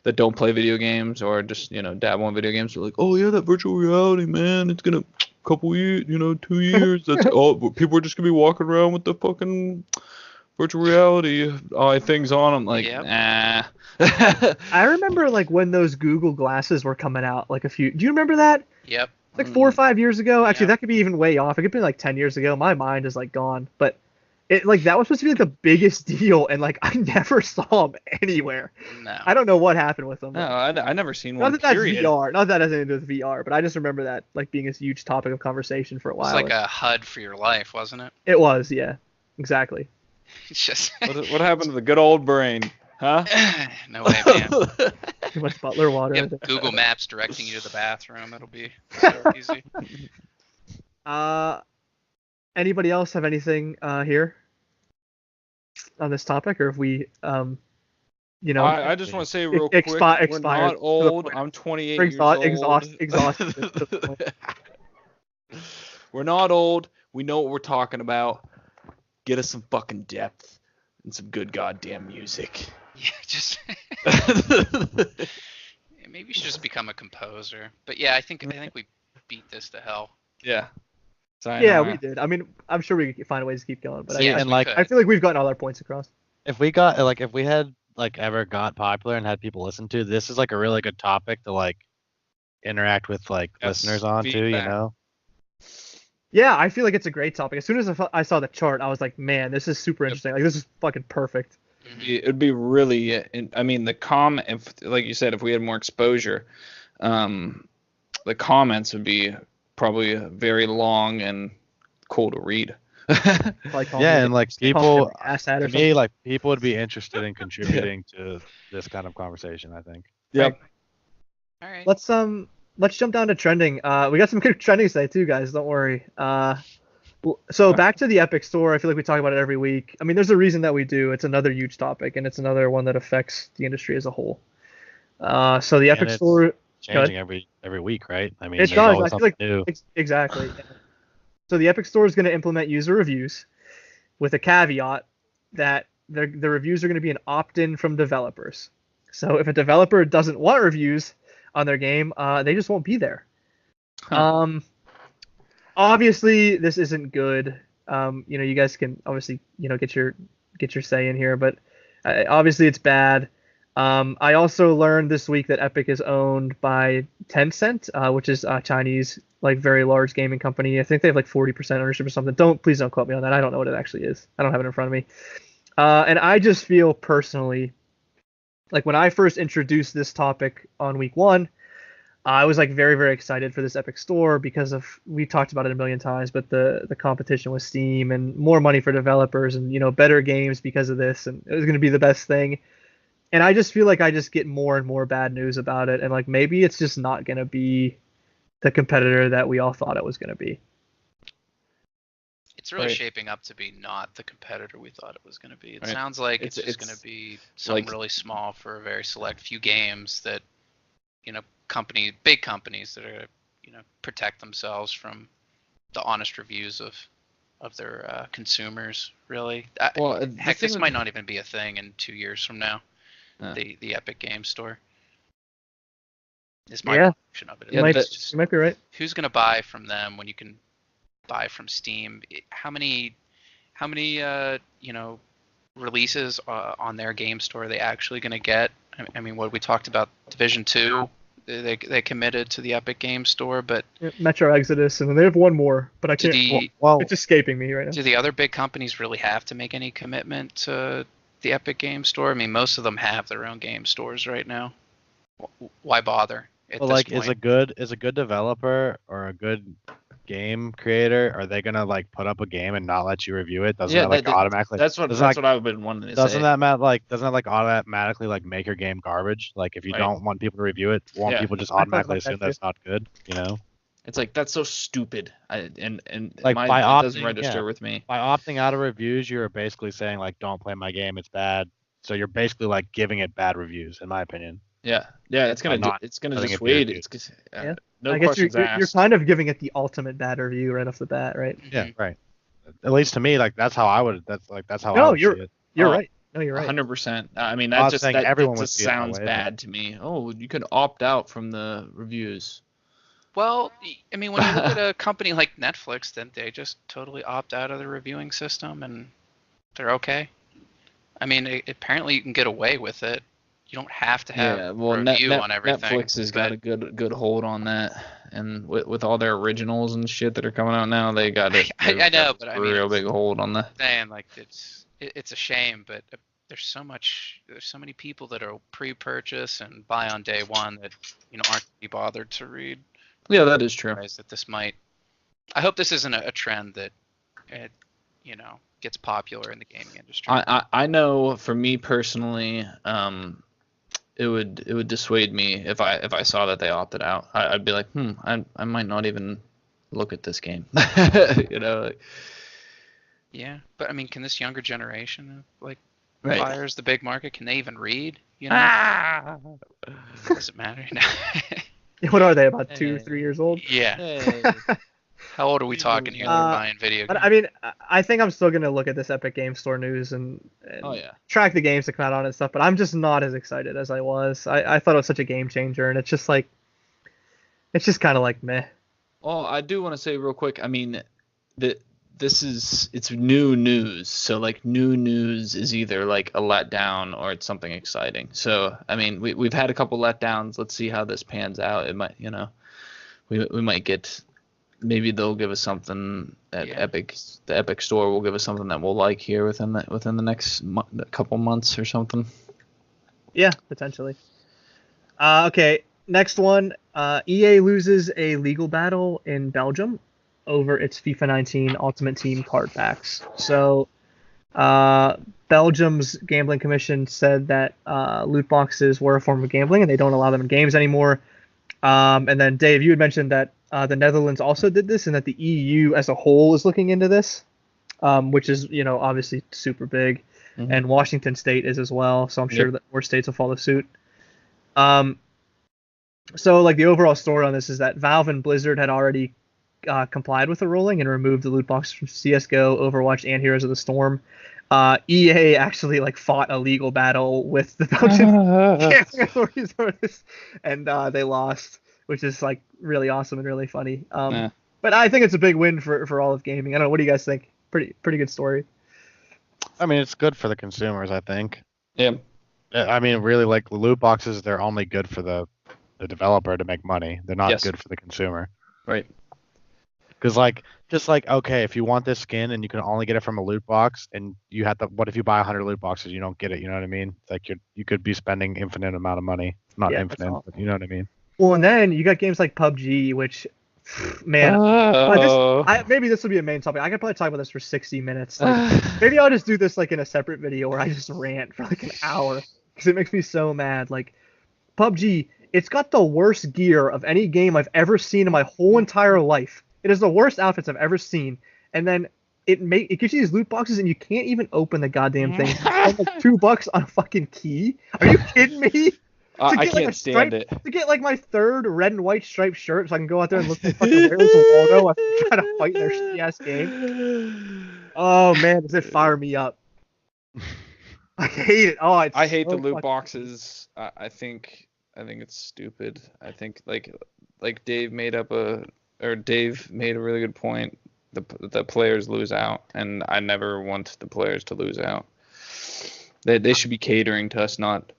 that don't play video games or just dabble in video games are like, oh yeah, that virtual reality, man, it's gonna couple years, 2 years. That's all. People are just gonna be walking around with the fucking virtual reality things on. I'm like, nah. I remember like when those Google glasses were coming out, like do you remember that? Yep. Like 4 or 5 years ago. Actually, that could be even way off. It could be like 10 years ago. My mind is like gone, but. It that was supposed to be like the biggest deal, and like I never saw them anywhere. No. I don't know what happened with them. No, I never seen one. Not that that's VR. Not that has anything to do with VR, but I just remember that like being a huge topic of conversation for a while. It's like a HUD for your life, wasn't it? It was, yeah, exactly. It's just what happened to the good old brain, huh? No way, man. Too much Butler water. You have Google Maps directing you to the bathroom. It'll be so easy. Anybody else have anything here on this topic, or if we, I just want to say real quick, we're not old. I'm 28 years old. Exhausted. We're not old. We know what we're talking about. Get us some fucking depth and some good goddamn music. Yeah, just maybe you should just become a composer. But yeah, I think we beat this to hell. Yeah. We did. I mean, I'm sure we could find ways to keep going, but I feel like we've gotten all our points across. If we had like ever got popular and had people listen to, this is like a really good topic to like interact with like listeners on too, Yeah, I feel like it's a great topic. As soon as I saw the chart, I was like, man, this is super interesting. Like, this is fucking perfect. It'd be really, I mean, if like you said, if we had more exposure, the comments would be probably very long and cool to read. And like people, to me, like people would be interested in contributing to this kind of conversation, I think. Yep. All right. Let's jump down to trending. We got some good trending today too, guys. Don't worry. So back to the Epic Store. I feel like we talk about it every week. I mean, there's a reason that we do. It's another huge topic, and it's another one that affects the industry as a whole. So the Epic Store changing every week, right? I mean, it does. I feel like new. Exactly. So the Epic Store is going to implement user reviews, with a caveat that the reviews are going to be an opt-in from developers. So if a developer doesn't want reviews on their game, they just won't be there. Obviously, this isn't good. You guys can obviously get your say in here, but obviously it's bad. I also learned this week that Epic is owned by Tencent, which is a Chinese like very large gaming company. I think they have like 40% ownership or something. Please don't quote me on that. I don't know what it actually is. I don't have it in front of me. And I just feel personally like when I first introduced this topic on week 1, I was like very, very excited for this Epic Store because we talked about it a million times, but the competition with Steam and more money for developers and better games because of this, and it was going to be the best thing. And I just feel like I just get more and more bad news about it, and like maybe it's just not going to be the competitor that we all thought it was going to be. It's really shaping up to be not the competitor we thought it was going to be. It sounds like it's just going to be something really small for a very select few games that, big companies that are, protect themselves from the honest reviews of their consumers. Really, heck, this might not even be a thing in 2 years from now. The Epic Game Store. Is my version of it. You might be right. Who's going to buy from them when you can buy from Steam? How many releases on their game store are they actually going to get? I mean, what we talked about, Division 2, they committed to the Epic Game Store, but Metro Exodus, and then they have one more, but I can't. It's escaping me right now. Do the other big companies really have to make any commitment to the Epic Game Store? I mean, most of them have their own game stores right now. Why bother? Is a good developer or a good game creator, are they gonna like put up a game and not let you review it? Doesn't that automatically? That's what I've been wanting to say. Doesn't that automatically like make your game garbage? Like if you don't want people to review it, won't people just automatically assume that's not good? It's like that's so stupid. And like by opting, it doesn't register with me. By opting out of reviews, you're basically saying like, don't play my game, it's bad. So you're basically like giving it bad reviews, in my opinion. Yeah, it's gonna dissuade. No I guess questions asked. You're kind of giving it the ultimate bad review right off the bat, right? Yeah, right. At least to me, like that's how I would. That's how I would see it. You're right. No, you're right. 100%. I mean, that just sounds bad to me. Oh, you can opt out from the reviews. Well, I mean, when you look at a company like Netflix, then they just totally opt out of the reviewing system and they're okay. I mean, apparently you can get away with it. You don't have to have review on everything. Netflix has got a good hold on that, and with all their originals and shit that are coming out now, they got it. I know, but I mean, real big hold on that. Saying like it's a shame, but there's so many people that are pre-purchase and buy on day one that aren't be bothered to read. Yeah, that is true. That this might. I hope this isn't a trend that it gets popular in the gaming industry. I know for me personally, it would dissuade me if I saw that they opted out. I'd be like, I might not even look at this game. Yeah, but I mean, can this younger generation buyers, the big market, can they even read? Does it matter? What are they, about 2-3 years old? Yeah. How old are we talking here? They're buying video games. I mean, I think I'm still gonna look at this Epic Game Store news and track the games that come out on it and stuff. But I'm just not as excited as I was. I thought it was such a game changer, and it's just kind of like meh. Well, I do want to say real quick. I mean, it's new news. So like new news is either like a letdown or it's something exciting. So I mean, we've had a couple letdowns. Let's see how this pans out. It might, we might get. Maybe they'll give us something at Epic. The Epic Store will give us something that we'll like here within the next couple months or something. Yeah, potentially. Okay, next one. EA loses a legal battle in Belgium over its FIFA 19 Ultimate Team card packs. So, Belgium's gambling commission said that loot boxes were a form of gambling and they don't allow them in games anymore. And then Dave, you had mentioned that the Netherlands also did this, and that the EU as a whole is looking into this, which is obviously super big, and Washington State is as well. So I'm sure that more states will follow suit. So like the overall story on this is that Valve and Blizzard had already complied with the ruling and removed the loot box from CS:GO, Overwatch, and Heroes of the Storm. EA actually fought a legal battle with the Belgian gambling authorities over this, and they lost, which is really awesome and really funny. But I think it's a big win for all of gaming. I don't know. What do you guys think? pretty good story. I mean, it's good for the consumers, I think. Yeah. I mean, really, like loot boxes, they're only good for the developer to make money. They're not good for the consumer. Right. Because okay, if you want this skin and you can only get it from a loot box, and you have to, what if you buy 100 loot boxes, you don't get it? You know what I mean? It's like you could be spending infinite amount of money, not infinite, but you know what I mean? Well, and then you got games like PUBG, which, man, maybe this will be a main topic. I could probably talk about this for 60 minutes. Like, maybe I'll just do this like in a separate video where I just rant for like an hour because it makes me so mad. Like PUBG, it's got the worst gear of any game I've ever seen in my whole entire life. It is the worst outfits I've ever seen, and then it gives you these loot boxes and you can't even open the goddamn thing. It's like $2 on a fucking key. Are you kidding me? I can't stand it. To get like my third red and white striped shirt so I can go out there and look like fucking Where's Waldo after trying to fight in their shitty ass game. Oh man, does it fire me up? I hate it. I hate the loot boxes. I think it's stupid. I think like Dave made a really good point. The players lose out, and I never want the players to lose out. They should be catering to us, not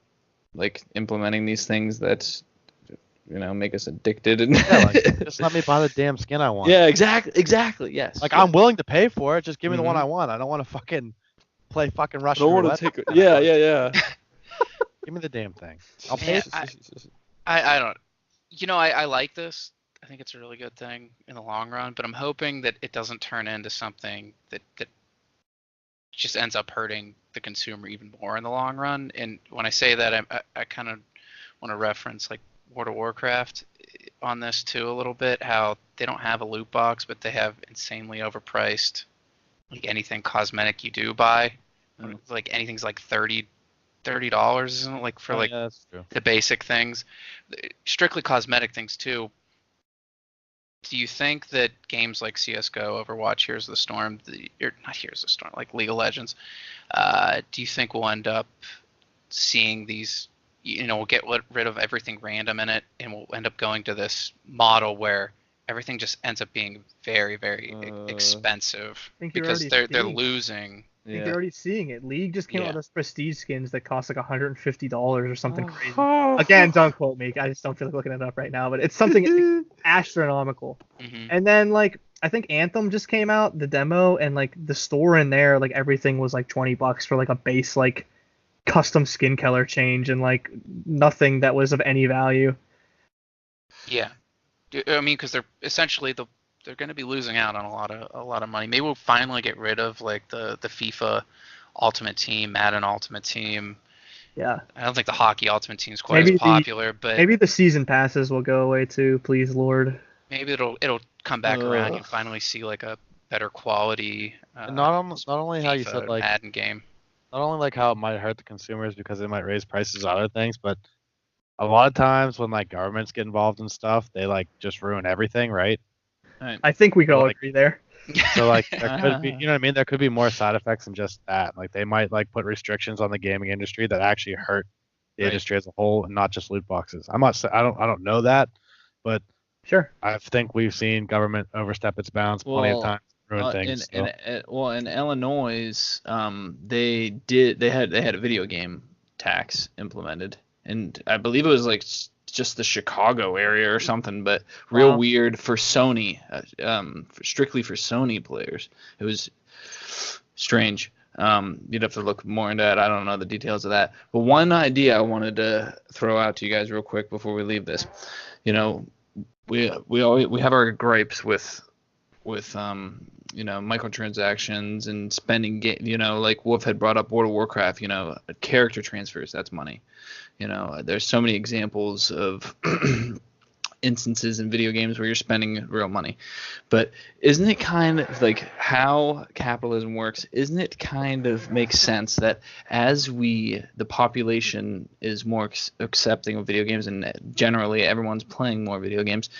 like implementing these things that make us addicted. And just let me buy the damn skin I want. Yeah, exactly. Yes. Like I'm willing to pay for it. Just give me the one I want. I don't want to fucking play fucking Russian roulette. Yeah. Give me the damn thing. I'll pay. I don't. I like this. I think it's a really good thing in the long run, but I'm hoping that it doesn't turn into something that just ends up hurting the consumer even more in the long run. And when I say that, I kind of want to reference like World of Warcraft on this too a little bit, how they don't have a loot box, but they have insanely overpriced, like anything cosmetic you do buy. Like anything's like $30, isn't it? Like for the basic things, strictly cosmetic things too. Do you think that games like CS:GO, Overwatch, Heroes of the Storm, not Heroes of the Storm, like League of Legends, do you think we'll end up seeing these, we'll get rid of everything random in it, and we'll end up going to this model where everything just ends up being very, very expensive because they're losing. I think you're already seeing it. League just came out with those prestige skins that cost like $150 or something crazy. Again, don't quote me. I just don't feel like looking it up right now, but it's something astronomical. Mm-hmm. And then like I think Anthem just came out, the demo, and like the store in there, like everything was like $20 for like a base like custom skin color change and like nothing that was of any value. Yeah, I mean, because they're essentially they're going to be losing out on a lot of money. Maybe we'll finally get rid of like the FIFA Ultimate Team, Madden Ultimate Team. Yeah. I don't think the Hockey Ultimate Team is quite as popular, but maybe the season passes will go away too. Please, Lord. Maybe it'll come back around. You finally see like a better quality. Not only how you said like Madden game. Not only like how it might hurt the consumers because it might raise prices on other things, but a lot of times when like governments get involved in stuff, they like just ruin everything, right? I think we could all agree there. So like there could be, you know what I mean? There could be more side effects than just that. Like they might like put restrictions on the gaming industry that actually hurt the industry as a whole, and not just loot boxes. I don't know that, but sure. I think we've seen government overstep its bounds plenty of times, ruin things. In Illinois, they had a video game tax implemented, and I believe it was like just the Chicago area or something, but real weird for Sony, strictly for Sony players. It was strange. You'd have to look more into that. I don't know the details of that. But one idea I wanted to throw out to you guys real quick before we leave this. We have our gripes with microtransactions and spending like Wolf had brought up World of Warcraft, character transfers, that's money. There's so many examples of instances in video games where you're spending real money. But isn't it kind of like how capitalism works? Isn't it kind of makes sense that as the population is more accepting of video games, and generally everyone's playing more video games,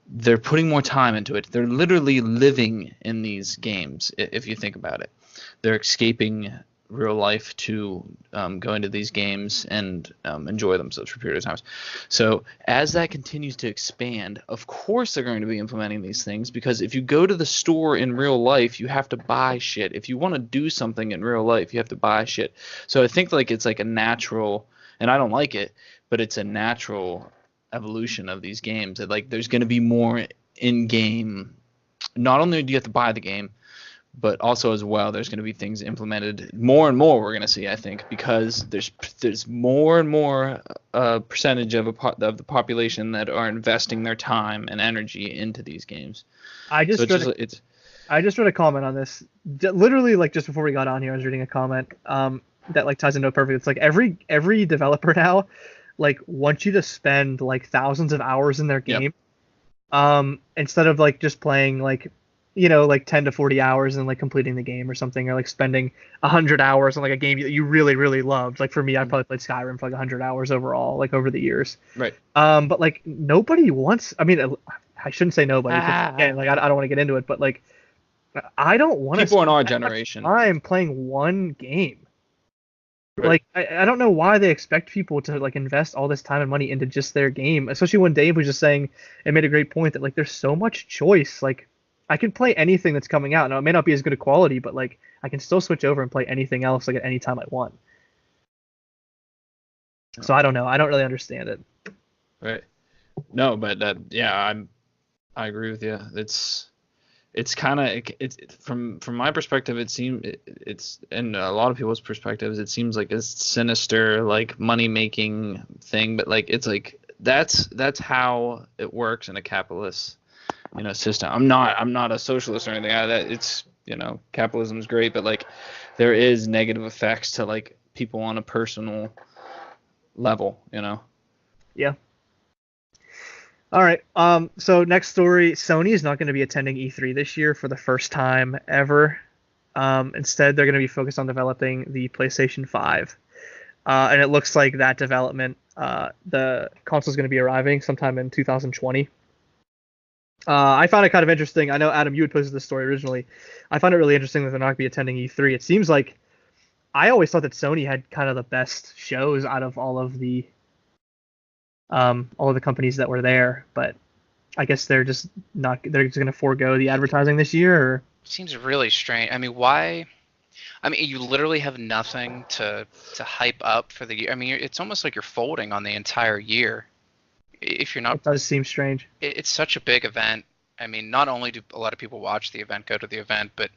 they're putting more time into it. They're literally living in these games, if you think about it. They're escaping real life to go into these games and enjoy themselves for a period of time. So as that continues to expand, of course they're going to be implementing these things, because if you go to the store in real life, you have to buy shit. If you want to do something in real life, you have to buy shit. So I think like it's like a natural, and I don't like it, but it's a natural evolution of these games. That like there's going to be more in-game. Not only do you have to buy the game, but also as well, there's going to be things implemented more and more. We're going to see, I think, because there's more and more percentage of the population that are investing their time and energy into these games. I just read a comment on this. Literally, like just before we got on here, I was reading a comment that like ties into it perfectly. It's like every developer now like wants you to spend like thousands of hours in their game, instead of like just playing like, you know, like 10 to 40 hours and like completing the game or something, or like spending 100 hours on like a game that you really, really loved. Like for me, I probably played Skyrim for like 100 hours overall, like over the years. Right. But like nobody wants, I mean, I shouldn't say nobody, 'cause, again, like I don't want to get into it, but like I don't want to people in our spend that much generation time playing one game. Right. Like I don't know why they expect people to like invest all this time and money into just their game, especially when Dave was just saying, it made a great point that like there's so much choice. Like I can play anything that's coming out. Now it may not be as good a quality, but like I can still switch over and play anything else like at any time I want. So I don't know. I don't really understand it. Right. No, but I agree with you. It's kind of from my perspective, it seems it's and a lot of people's perspectives, it seems like a sinister like money making thing, but like it's like that's how it works in a capitalist, you know, system. I'm not a socialist or anything. It's, you know, capitalism is great, but like there is negative effects to like people on a personal level, you know. Yeah. All right. So next story, Sony is not going to be attending E3 this year for the first time ever. Instead, they're going to be focused on developing the PlayStation 5. And it looks like that development, the console is going to be arriving sometime in 2020. I found it kind of interesting. I know, Adam, you had posted this story originally. I found it really interesting that they're not going to be attending E3. It seems like I always thought that Sony had kind of the best shows out of all of the companies that were there, but I guess they're just going to forego the advertising this year. Or seems really strange. I mean, why? I mean, you literally have nothing to hype up for the year. I mean, it's almost like you're folding on the entire year. If you're not, it does seem strange. It's such a big event. I mean, not only do a lot of people watch the event, go to the event, but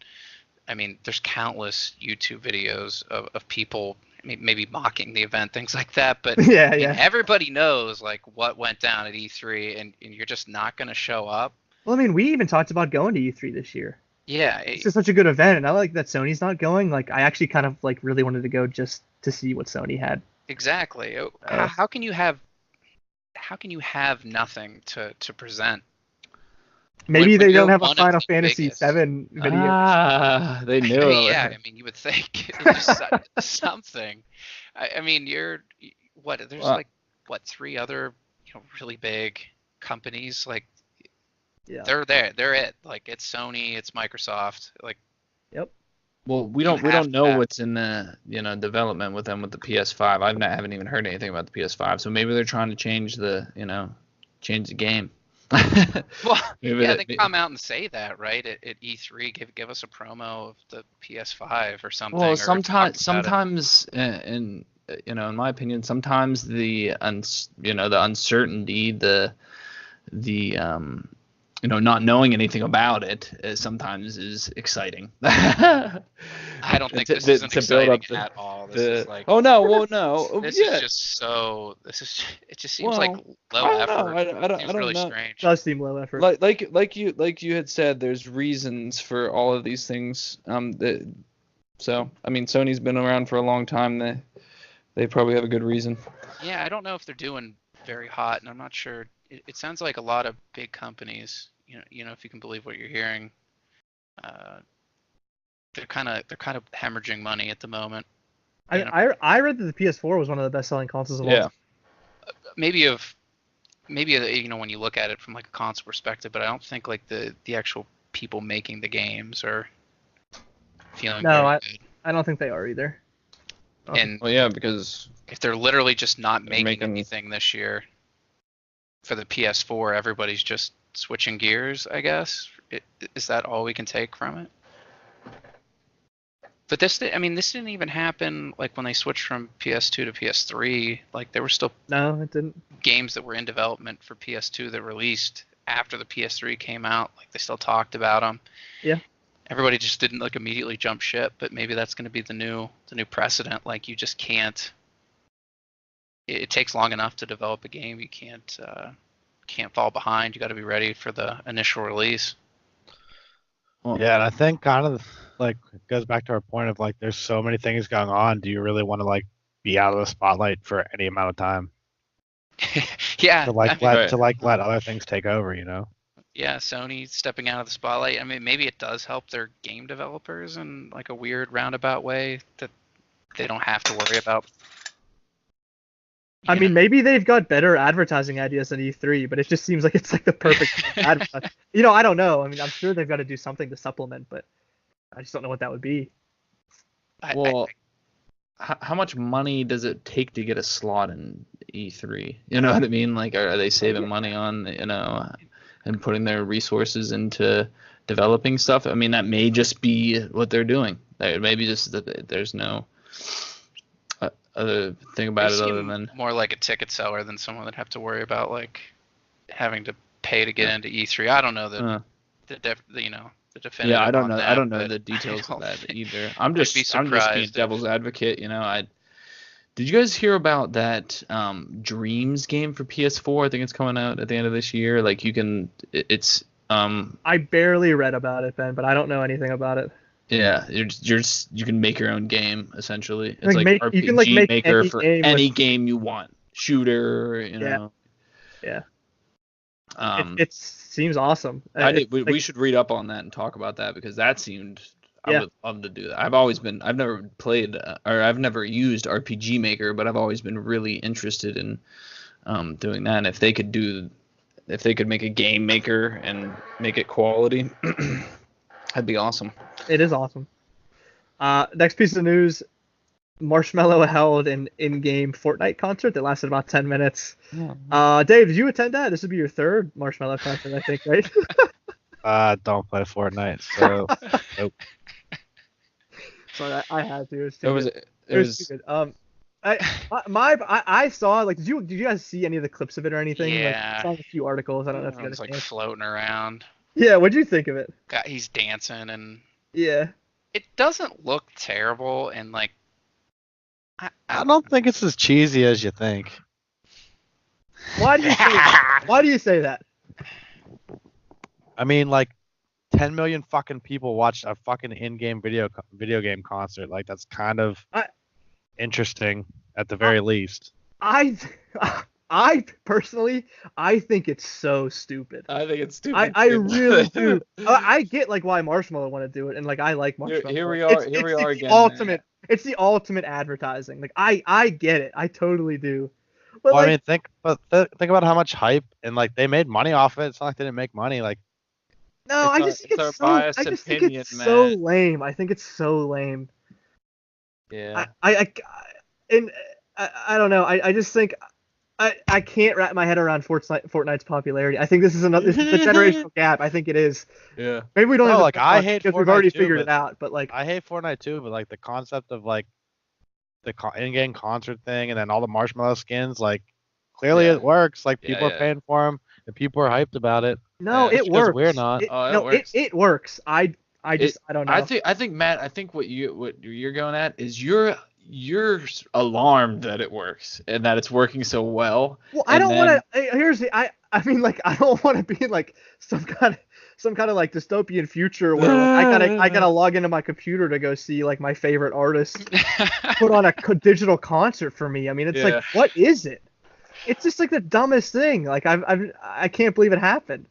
I mean, there's countless YouTube videos of people maybe mocking the event, things like that. But yeah, I mean, everybody knows like what went down at E3, and you're just not going to show up. Well, I mean, we even talked about going to E3 this year. Yeah, it's just such a good event, and I like that Sony's not going. Like, I actually kind of like really wanted to go just to see what Sony had. Exactly. How can you have nothing to present? Maybe they don't have a Final Fantasy VII video. They knew it. Yeah, I mean, you would think just something. I mean, there's like three other, you know, really big companies. Like, yeah, they're there. They're it. Like, it's Sony, it's Microsoft. Like, yep. Well, we don't know what's in the, you know, development with them with the PS5. I haven't even heard anything about the PS5. So maybe they're trying to change the game. Well, yeah, they come out and say that, right? At E3, give us a promo of the PS5 or something. Well, sometimes, in you know, in my opinion, sometimes the uncertainty, the you know, not knowing anything about it sometimes is exciting. I don't think this is exciting at all. This is like, oh no, well no, this is just so. It just seems like low effort. I don't really know. strange. It does seem low effort. Like you had said, there's reasons for all of these things. So I mean, Sony's been around for a long time. They probably have a good reason. Yeah, I don't know if they're doing very hot, and I'm not sure. It sounds like a lot of big companies. You know, if you can believe what you're hearing, they're kind of hemorrhaging money at the moment. I read that the PS4 was one of the best-selling consoles of all time. Maybe you know, when you look at it from like a console perspective, but I don't think like the actual people making the games are feeling. No, very good. I don't think they are either. And Well, yeah, because if they're literally just not making making- anything this year for the PS4, everybody's just switching gears, I guess. Is that all we can take from it? But this didn't even happen like when they switched from PS2 to PS3. Like there were still No, it didn't. games that were in development for PS2 that released after the PS3 came out. Like they still talked about them. Yeah. Everybody just didn't like immediately jump ship, but maybe that's going to be the new precedent. Like you just can't. It takes long enough to develop a game. You can't fall behind. You got to be ready for the initial release. well, Yeah, and I think kind of like it goes back to our point of like there's so many things going on. Do you really want to like be out of the spotlight for any amount of time? Yeah. To like Right. let other things take over, you know? Yeah, Sony stepping out of the spotlight. I mean, maybe it does help their game developers in like a weird roundabout way that they don't have to worry about. I mean, maybe they've got better advertising ideas than E3, but it just seems like it's like the perfect advertising. I don't know. I mean, I'm sure they've got to do something to supplement, but I just don't know what that would be. well, how much money does it take to get a slot in E3? You know what I mean? Like, are they saving money on and putting their resources into developing stuff? I mean, that may just be what they're doing. Maybe just that there's no other thing about They it other seem than more like a ticket seller than someone that have to worry about like having to pay to get into E3. I don't know the definitive. yeah, I don't on know. that, I don't know but the details I of don't that think- either. I'd be I'm just being surprised if- devil's advocate. Did you guys hear about that Dreams game for PS4? I think it's coming out at the end of this year. Like it's I barely read about it, Ben, but I don't know anything about it. yeah, you can make your own game essentially. It's Like, like make- RPG you can, like, make maker any for game any with- game you want, shooter, Yeah. Yeah. Um, It seems awesome. we should read up on that and talk about that because that seemed. Yeah. I would love to do that. I've never played or I've never used RPG Maker, but I've always been really interested in doing that. And if they could make a game maker and make it quality, that'd be awesome. It is awesome. Next piece of news: Marshmello held an in-game Fortnite concert that lasted about 10 minutes. Dave, did you attend that? This would be your third Marshmello concert, I think, right? Don't play Fortnite, so nope. Sorry, I had to. It was stupid. I saw, like, did you guys see any of the clips of it or anything? Yeah. Like, I saw a few articles. I don't know if you It's guys. like floating around. Yeah, what'd you think of it? He's dancing and Yeah. it doesn't look terrible and like I don't think it's as cheesy as you think. Why do you say that? Why do you say that? I mean, like 10 million fucking people watched a fucking in-game video game concert. Like that's kind of interesting at the very least. I personally, I think it's so stupid. I think it's stupid. I really do. I get like why Marshmello want to do it, and like I like Marshmello. Here we are. Here we are it's again. The ultimate. It's the ultimate advertising. Like I get it. I totally do. But Well, like, I mean, think about how much hype and like they made money off it. It's not like they didn't make money. Like no, I just think it's so. I just think it's so lame. I think it's so lame. Yeah. I don't know. I just think I can't wrap my head around Fortnite's popularity. I think this is the generational gap. I think it is. Yeah. Maybe we don't. No, have like, I hate because we've Fortnite already too, figured but it out. But like, I hate Fortnite too, but like the concept of like the in-game concert thing and then all the Marshmello skins, like clearly Yeah. it works. Like Yeah, people yeah. are paying for them and people are hyped about it. no, Yeah, it because works. we're not. It, Oh, it no, works. it works. I don't know. I think Matt. I think what you're going at is you're alarmed that it works and that it's working so well. Well, I and don't then- want to. Here's the. I mean, like, I don't want to be in like some kind of like dystopian future where like, I gotta log into my computer to go see like my favorite artist put on a digital concert for me. I mean, it's Yeah. like, what is it? It's just like the dumbest thing. Like I can't believe it happened.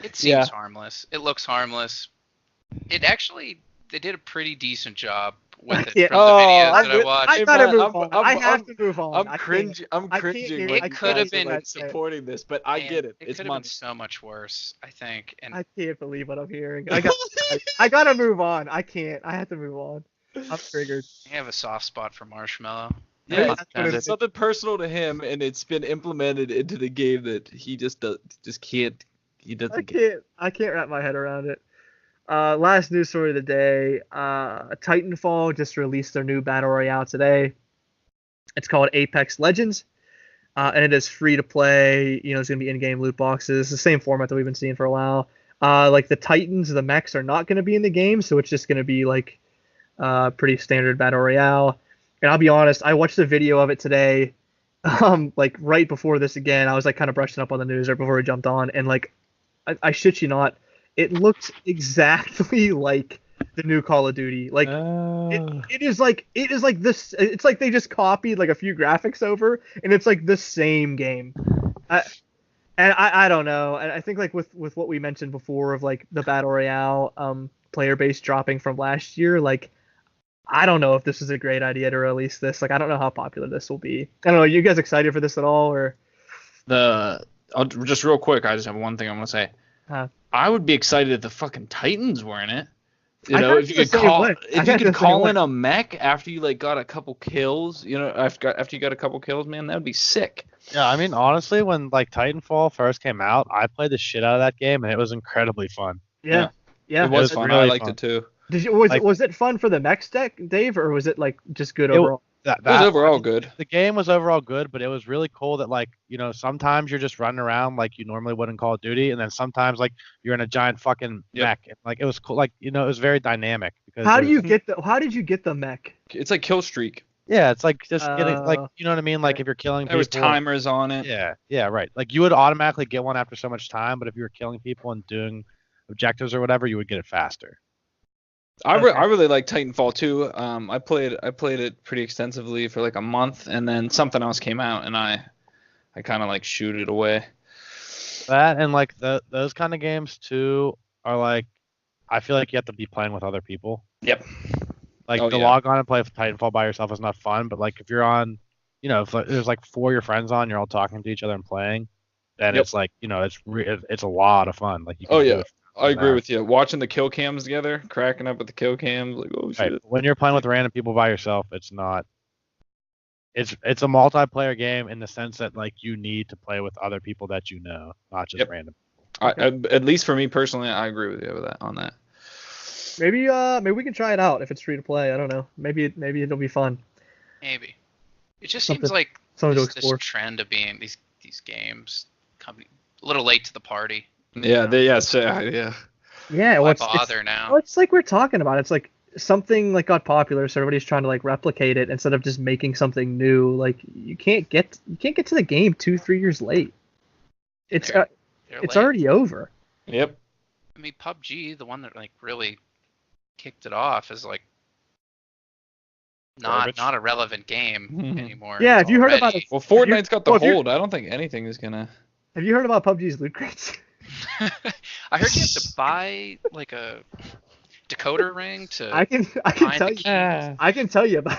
It seems harmless. It looks harmless. It actually, they did a pretty decent job with it Yeah. from the videos that I watched. I gotta Matt, move on. I have to move on. I'm I can't. cringing. I'm I can't cringing. hear- when I you could have guys are, been- like, supporting this, but I Man, get it. It It's could have been months. so much worse, I think. And I can't believe what I'm hearing. I gotta move on. I can't. I have to move on. I'm triggered. I have a soft spot for Marshmello. Yeah, Yeah, it's something personal to him, and it's been implemented into the game that he just can't. He doesn't. I can't wrap my head around it. Last news story of the day. Titanfall just released their new battle royale today. It's called Apex Legends, and it is free to play. You know, it's gonna be in-game loot boxes. It's the same format that we've been seeing for a while. Like the Titans, the mechs are not gonna be in the game, so it's just gonna be like pretty standard battle royale. And I'll be honest, I watched a video of it today, like right before this again. I was like kind of brushing up on the news right before we jumped on, and like I shit you not, it looked exactly like the new Call of Duty. Like it is like this. It's like they just copied like a few graphics over, and it's like the same game. I don't know. And I think like with what we mentioned before of like the battle royale player base dropping from last year, like I don't know if this is a great idea to release this. Like I don't know how popular this will be. I don't know. Are you guys excited for this at all, or? Just real quick, I just have one thing I want to say. I would be excited if the fucking Titans were in it. You know, if you could call in a mech after you like got a couple kills, you know, after you got a couple kills, man, that would be sick. Yeah, I mean, honestly, when like Titanfall first came out, I played the shit out of that game, and it was incredibly fun. Yeah. It was fun. Really I liked fun. it too. Was it fun for the mech deck, Dave, or was it like just good overall? It was overall good. The game was overall good, but it was really cool that like, you know, sometimes you're just running around like you normally would in Call of Duty, and then sometimes like you're in a giant fucking mech. And, like it was cool, like, you know, it was very dynamic. Because how did you get the mech? It's like kill streak. Yeah, it's like just getting like, you know what I mean? Like if you're killing people. There was timers on it. Yeah, right. Like you would automatically get one after so much time, but if you were killing people and doing objectives or whatever, you would get it faster. I really like Titanfall 2. I played it pretty extensively for like a month, and then something else came out, and I kind of like shoot it away. That and like those kind of games too are like, I feel like you have to be playing with other people. Yep. Like log on and play Titanfall by yourself is not fun, but like if you're on, you know, if there's like 4 of your friends on, you're all talking to each other and playing, then it's like, you know, it's a lot of fun. Like you can do it. I agree with you. Watching the kill cams together, cracking up with the kill cams, like oh shit. Right. When you're playing with random people by yourself, it's not. It's a multiplayer game in the sense that like you need to play with other people that you know, not just random. At least for me personally, I agree with you on that. Maybe we can try it out if it's free to play. I don't know. Maybe it'll be fun. Maybe. It just seems like this trend of being these games coming a little late to the party. Yeah, Yeah, why bother now? Well, it's like we're talking about. It's like something like got popular, so everybody's trying to like replicate it instead of just making something new. Like you can't get to the game 2-3 years late. It's already over. Yep. I mean, PUBG, the one that like really kicked it off, is like not a relevant game anymore. Yeah, have you heard about it? Well, Fortnite's got the hold. I don't think anything is gonna. Have you heard about PUBG's loot crates? I heard you have to buy like a decoder ring to. I can tell you. I can tell you about.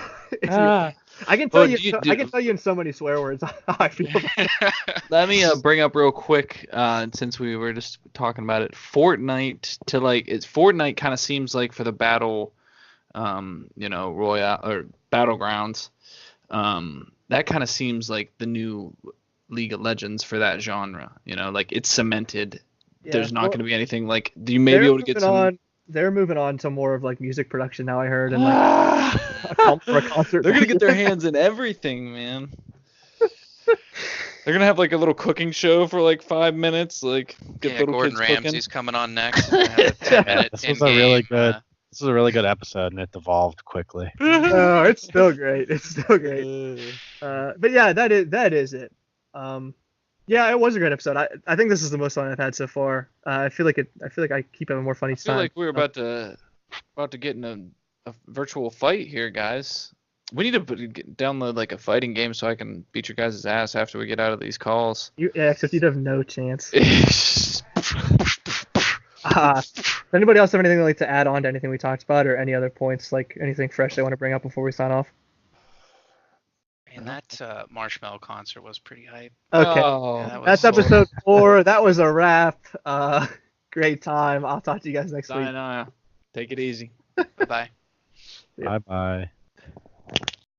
I can tell you. I can tell you in so many swear words how I feel about it. Let me bring up real quick, since we were just talking about it. Fortnite Fortnite kind of seems like for the battle, you know, royale or battlegrounds. That kind of seems like the new League of Legends for that genre, you know, like it's cemented. There's not going to be anything like you may be able to get some. They're moving on to more of like music production now. I heard and like for a concert. They're gonna get their hands in everything, man. They're gonna have like a little cooking show for like 5 minutes, like get little Gordon kids Ramsay's cooking. coming on next. This was a really good. This was a really good episode, and it devolved quickly. Oh, it's still great. It's still great. But yeah, that is it. Yeah, it was a great episode. I think this is the most fun I've had so far. I feel like I keep having more fun each time. I feel like we're about to get in a virtual fight here, guys. We need to download like a fighting game so I can beat your guys' ass after we get out of these calls. Except you'd have no chance. Does anybody else have anything they'd like to add on to anything we talked about, or any other points, like anything fresh they want to bring up before we sign off? And that Marshmello concert was pretty hype. Okay, that's episode 4. That was a wrap. Great time. I'll talk to you guys next week. Take it easy. Bye-bye. Yeah. Bye bye.